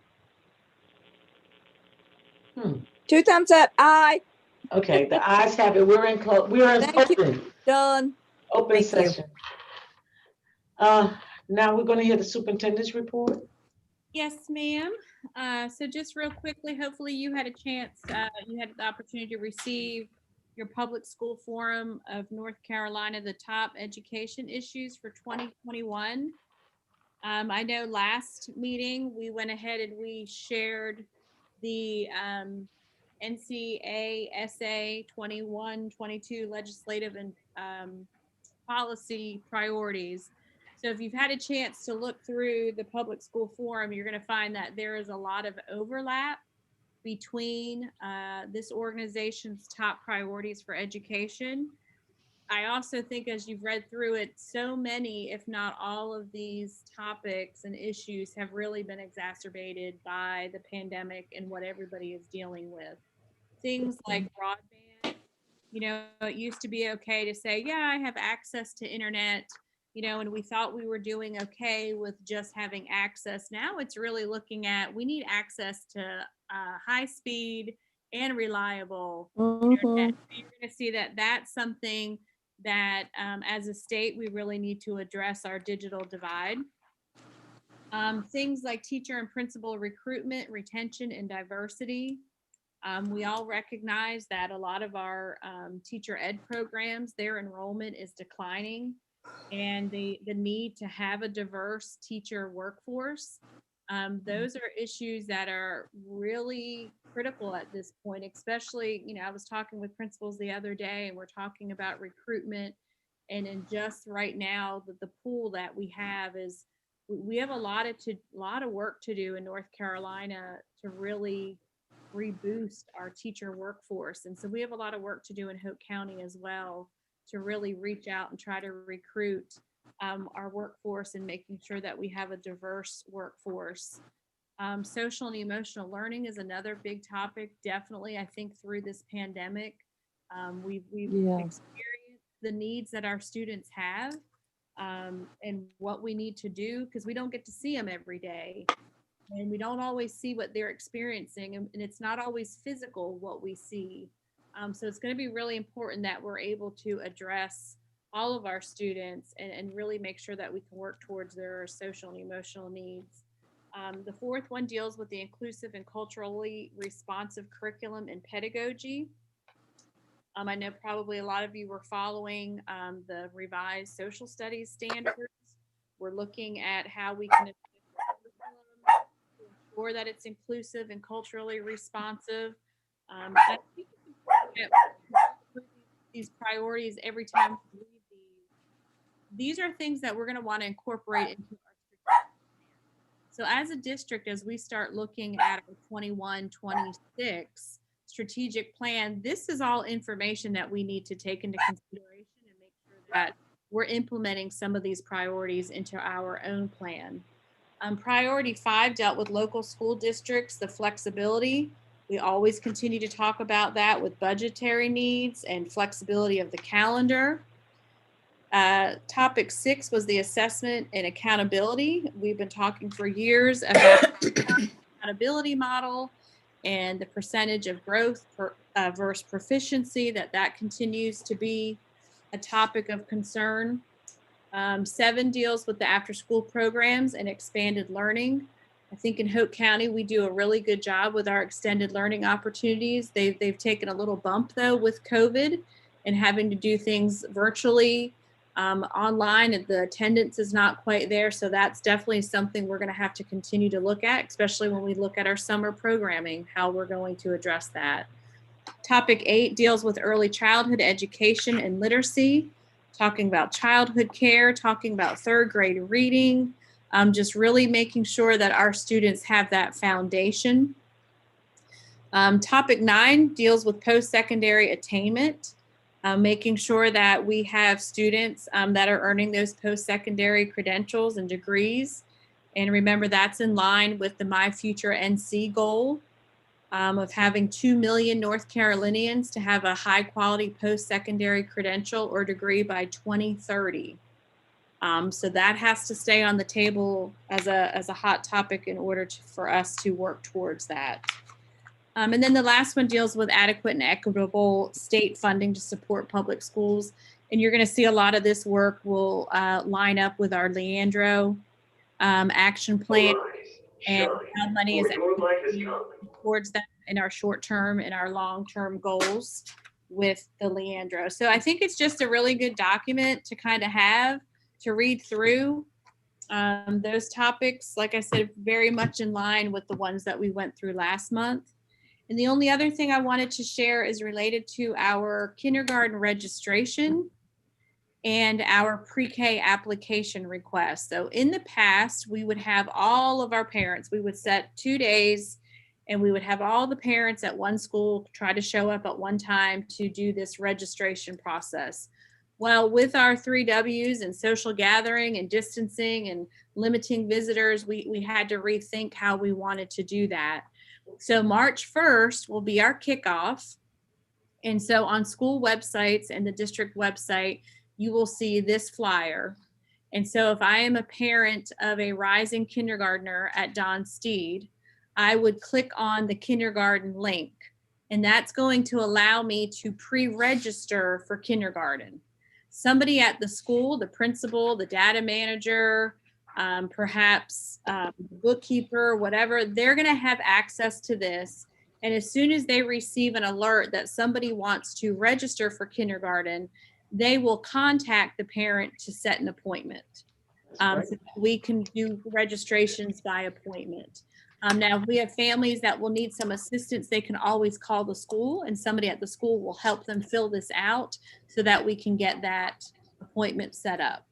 2 thumbs up. Aye. Okay, the ayes have it. We're in Thank you. open. Done. Open Thank you. session. Now we're going to hear the superintendent's report. Yes, ma'am. So just real quickly, hopefully you had a chance, you had the opportunity to receive your public school forum of North Carolina, the top education issues for 2021. I know last meeting we went ahead and we shared the NCASA 21-22 legislative and policy priorities. So if you've had a chance to look through the public school forum, you're going to find that there is a lot of overlap between this organization's top priorities for education. I also think as you've read through it, so many, if not all of these topics and issues have really been exacerbated by the pandemic and what everybody is dealing with. Things like broadband, you know, it used to be okay to say, yeah, I have access to internet, you know, and we thought we were doing okay with just having access. Now it's really looking at, we need access to high speed and reliable internet. So you're going to see that that's something that as a state, we really need to address our digital divide. Things like teacher and principal recruitment, retention, and diversity. We all recognize that a lot of our teacher ed programs, their enrollment is declining, and the need to have a diverse teacher workforce. Those are issues that are really critical at this point, especially, you know, I was talking with principals the other day and we're talking about recruitment, and in just right now the pool that we have is, we have a lot of work to do in North Carolina to really reboost our teacher workforce. And so we have a lot of work to do in Hope County as well to really reach out and try to recruit our workforce and making sure that we have a diverse workforce. Social and emotional learning is another big topic. Definitely, I think through this pandemic, we've experienced the needs that our students have and what we need to do, because we don't get to see them every day. And we don't always see what they're experiencing, and it's not always physical what we see. So it's going to be really important that we're able to address all of our students and really make sure that we can work towards their social and emotional needs. The fourth one deals with the inclusive and culturally responsive curriculum and pedagogy. I know probably a lot of you were following the revised social studies standards. We're looking at how we can ensure that it's inclusive and culturally responsive. I think it's important that these priorities every time we read these are things that we're going to want to incorporate into our strategic plan. So as a district, as we start looking at our 21-26 strategic plan, this is all information that we need to take into consideration and make sure that we're implementing some of these priorities into our own plan. Priority 5 dealt with local school districts, the flexibility. We always continue to talk about that with budgetary needs and flexibility of the calendar. Topic 6 was the assessment and accountability. We've been talking for years about the accountability model and the percentage of growth versus proficiency, that continues to be a topic of concern. 7 deals with the after-school programs and expanded learning. I think in Hope County, we do a really good job with our extended learning opportunities. They've taken a little bump though with COVID and having to do things virtually, online, and the attendance is not quite there. So that's definitely something we're going to have to continue to look at, especially when we look at our summer programming, how we're going to address that. Topic 8 deals with early childhood education and literacy, talking about childhood care, talking about 3rd grade reading, just really making sure that our students have that foundation. Topic 9 deals with post-secondary attainment, making sure that we have students that are earning those post-secondary credentials and degrees. And remember, that's in line with the My Future NC goal of having 2 million North Carolinians to have a high quality post-secondary credential or degree by 2030. So that has to stay on the table as a hot topic in order for us to work towards that. And then the last one deals with adequate and equitable state funding to support public schools. And you're going to see a lot of this work will line up with our Leandro action plan, and how money is towards that in our short-term and our long-term goals with the Leandro. So I think it's just a really good document to kind of have to read through. Those topics, like I said, very much in line with the ones that we went through last month. And the only other thing I wanted to share is related to our kindergarten registration and our pre-K application request. So in the past, we would have all of our parents, we would set 2 days, and we would have all the parents at one school try to show up at one time to do this registration process. Well, with our 3 Ws and social gathering and distancing and limiting visitors, we had to rethink how we wanted to do that. So March 1st will be our kickoff. And so on school websites and the district website, you will see this flyer. And so if I am a parent of a rising kindergartner at Don Steed, I would click on the kindergarten link. And that's going to allow me to pre-register for kindergarten. Somebody at the school, the principal, the data manager, perhaps bookkeeper, whatever, they're going to have access to this. And as soon as they receive an alert that somebody wants to register for kindergarten, they will contact the parent to set an appointment. So that we can do registrations by appointment. Now, if we have families that will need some assistance, they can always call the school, and somebody at the school will help them fill this out so that we can get that appointment set up.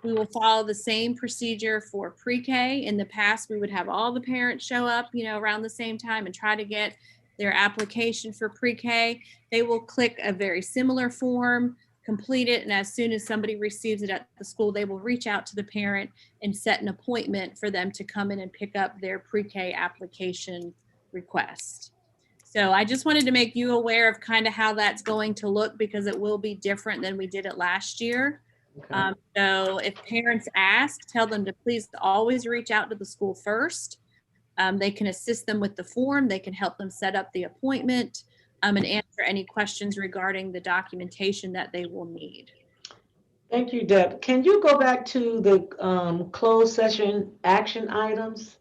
We will follow the same procedure for pre-K. In the past, we would have all the parents show up, around the same time and try to get their application for pre-K. They will click a very similar form, complete it, and as soon as somebody receives it at the school, they will reach out to the parent and set an appointment for them to come in and pick up their pre-K application request. So I just wanted to make you aware of kind of how that's going to look, because it will be different than we did it last year. Okay. So if parents ask, tell them to please always reach out to the school first. They can assist them with the form. They can help them set up the appointment and answer any questions regarding the documentation that they will need. Thank you, Deb. Can you go back to the closed session action items?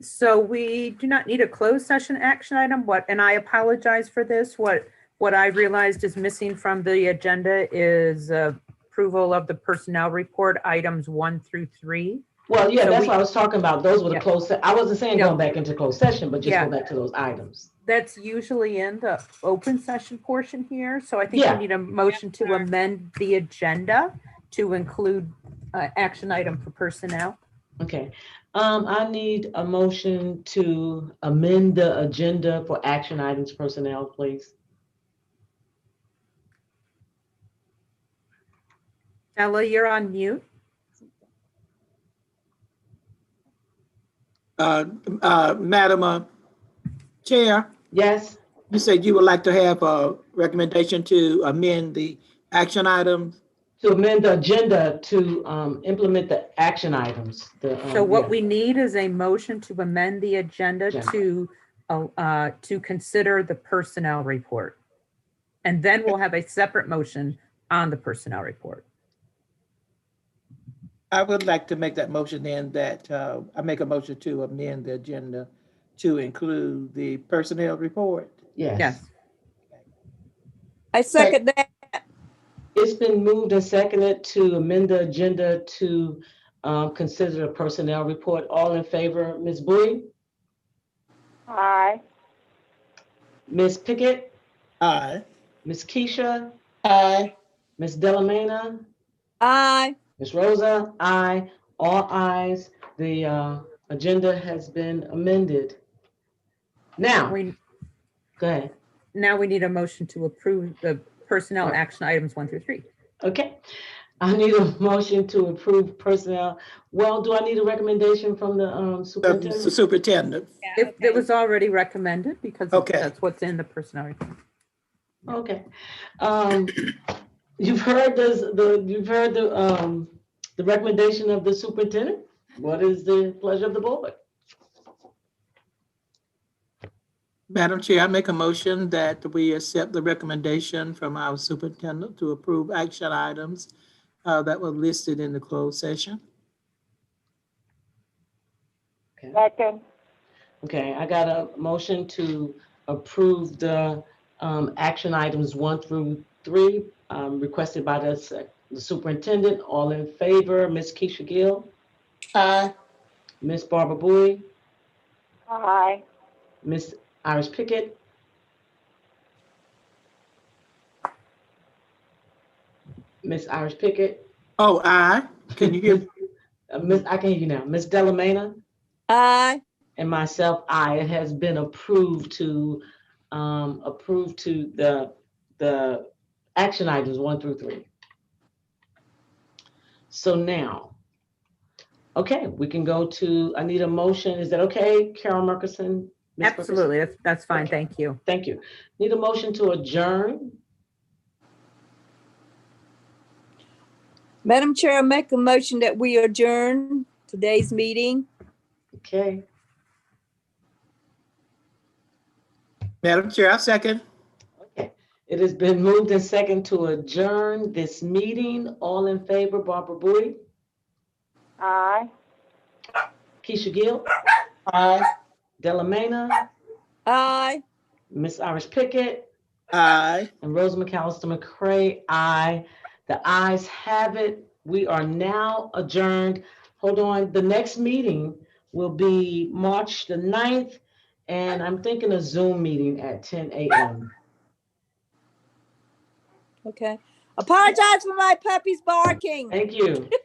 So we do not need a closed session action item. And I apologize for this. What I realized is missing from the agenda is approval of the personnel report items 1 through 3. Well, yeah, so that's what I was talking about. Those were the closed. I wasn't saying going back into closed session, but just go back to those items. That's usually in the open session portion here. So I think we need a motion to amend the agenda to include action item for personnel. Okay. I need a motion to amend the agenda for action items personnel, please. Ella, you're on mute. Madam Chair? Yes. You said you would like to have a recommendation to amend the action items? To amend the agenda to implement the action items. So what we need is a motion to amend the agenda to consider the personnel report. And then we'll have a separate motion on the personnel report. I would like to make that motion then that I make a motion to amend the agenda to include the personnel report. Yes. Yes. I second that. It's been moved and seconded to amend the agenda to consider the personnel report. All in favor, Ms. Bowie, Aye. Ms. Pickett, Aye. Ms. Keisha, Aye. Ms. Delamena, Aye. Ms. Rosa, aye. All ayes. The agenda has been amended. Now, We, go ahead. now we need a motion to approve the personnel Right. action items 1 through 3. Okay. I need a motion to approve personnel. Well, do I need a recommendation from the The superintendent? superintendent. If it was already recommended, because Okay. that's what's in the personnel report. Okay. You've heard the recommendation of the superintendent. What is the pleasure of the board? Madam Chair, I make a motion that we accept the recommendation from our superintendent to approve action items that were listed in the closed session. Second. Okay, I got a motion to approve the action items 1 through 3 requested by the superintendent. All in favor, Ms. Keisha Gill, Aye. Ms. Barbara Bowie, Aye. Ms. Iris Pickett, Ms. Iris Pickett, Oh, aye. Can you hear? I can hear you now. Ms. Delamena, Aye. and myself, aye. It has been approved to the action items 1 through 3. So now, okay, we can go to, I need a motion. Is that okay, Carol Murkison? Ms. Murkison? Absolutely, that's fine, Okay. thank you. Thank you. Need a motion to adjourn? Madam Chair, I make a motion that we adjourn today's meeting. Okay, Madam Chair, I second. okay. It has been moved and second to adjourn this meeting. All in favor, Barbara Bowie, Aye. Keisha Gill, Aye. Delamena, Aye. Miss Iris Pickett, Aye. and Rose McAllister McCray, aye. The ayes have it. We are now adjourned. Hold on, the next meeting will be March the 9th, and I'm thinking a Zoom meeting at 10 a.m. Okay. Apologize for my puppies barking. Thank you.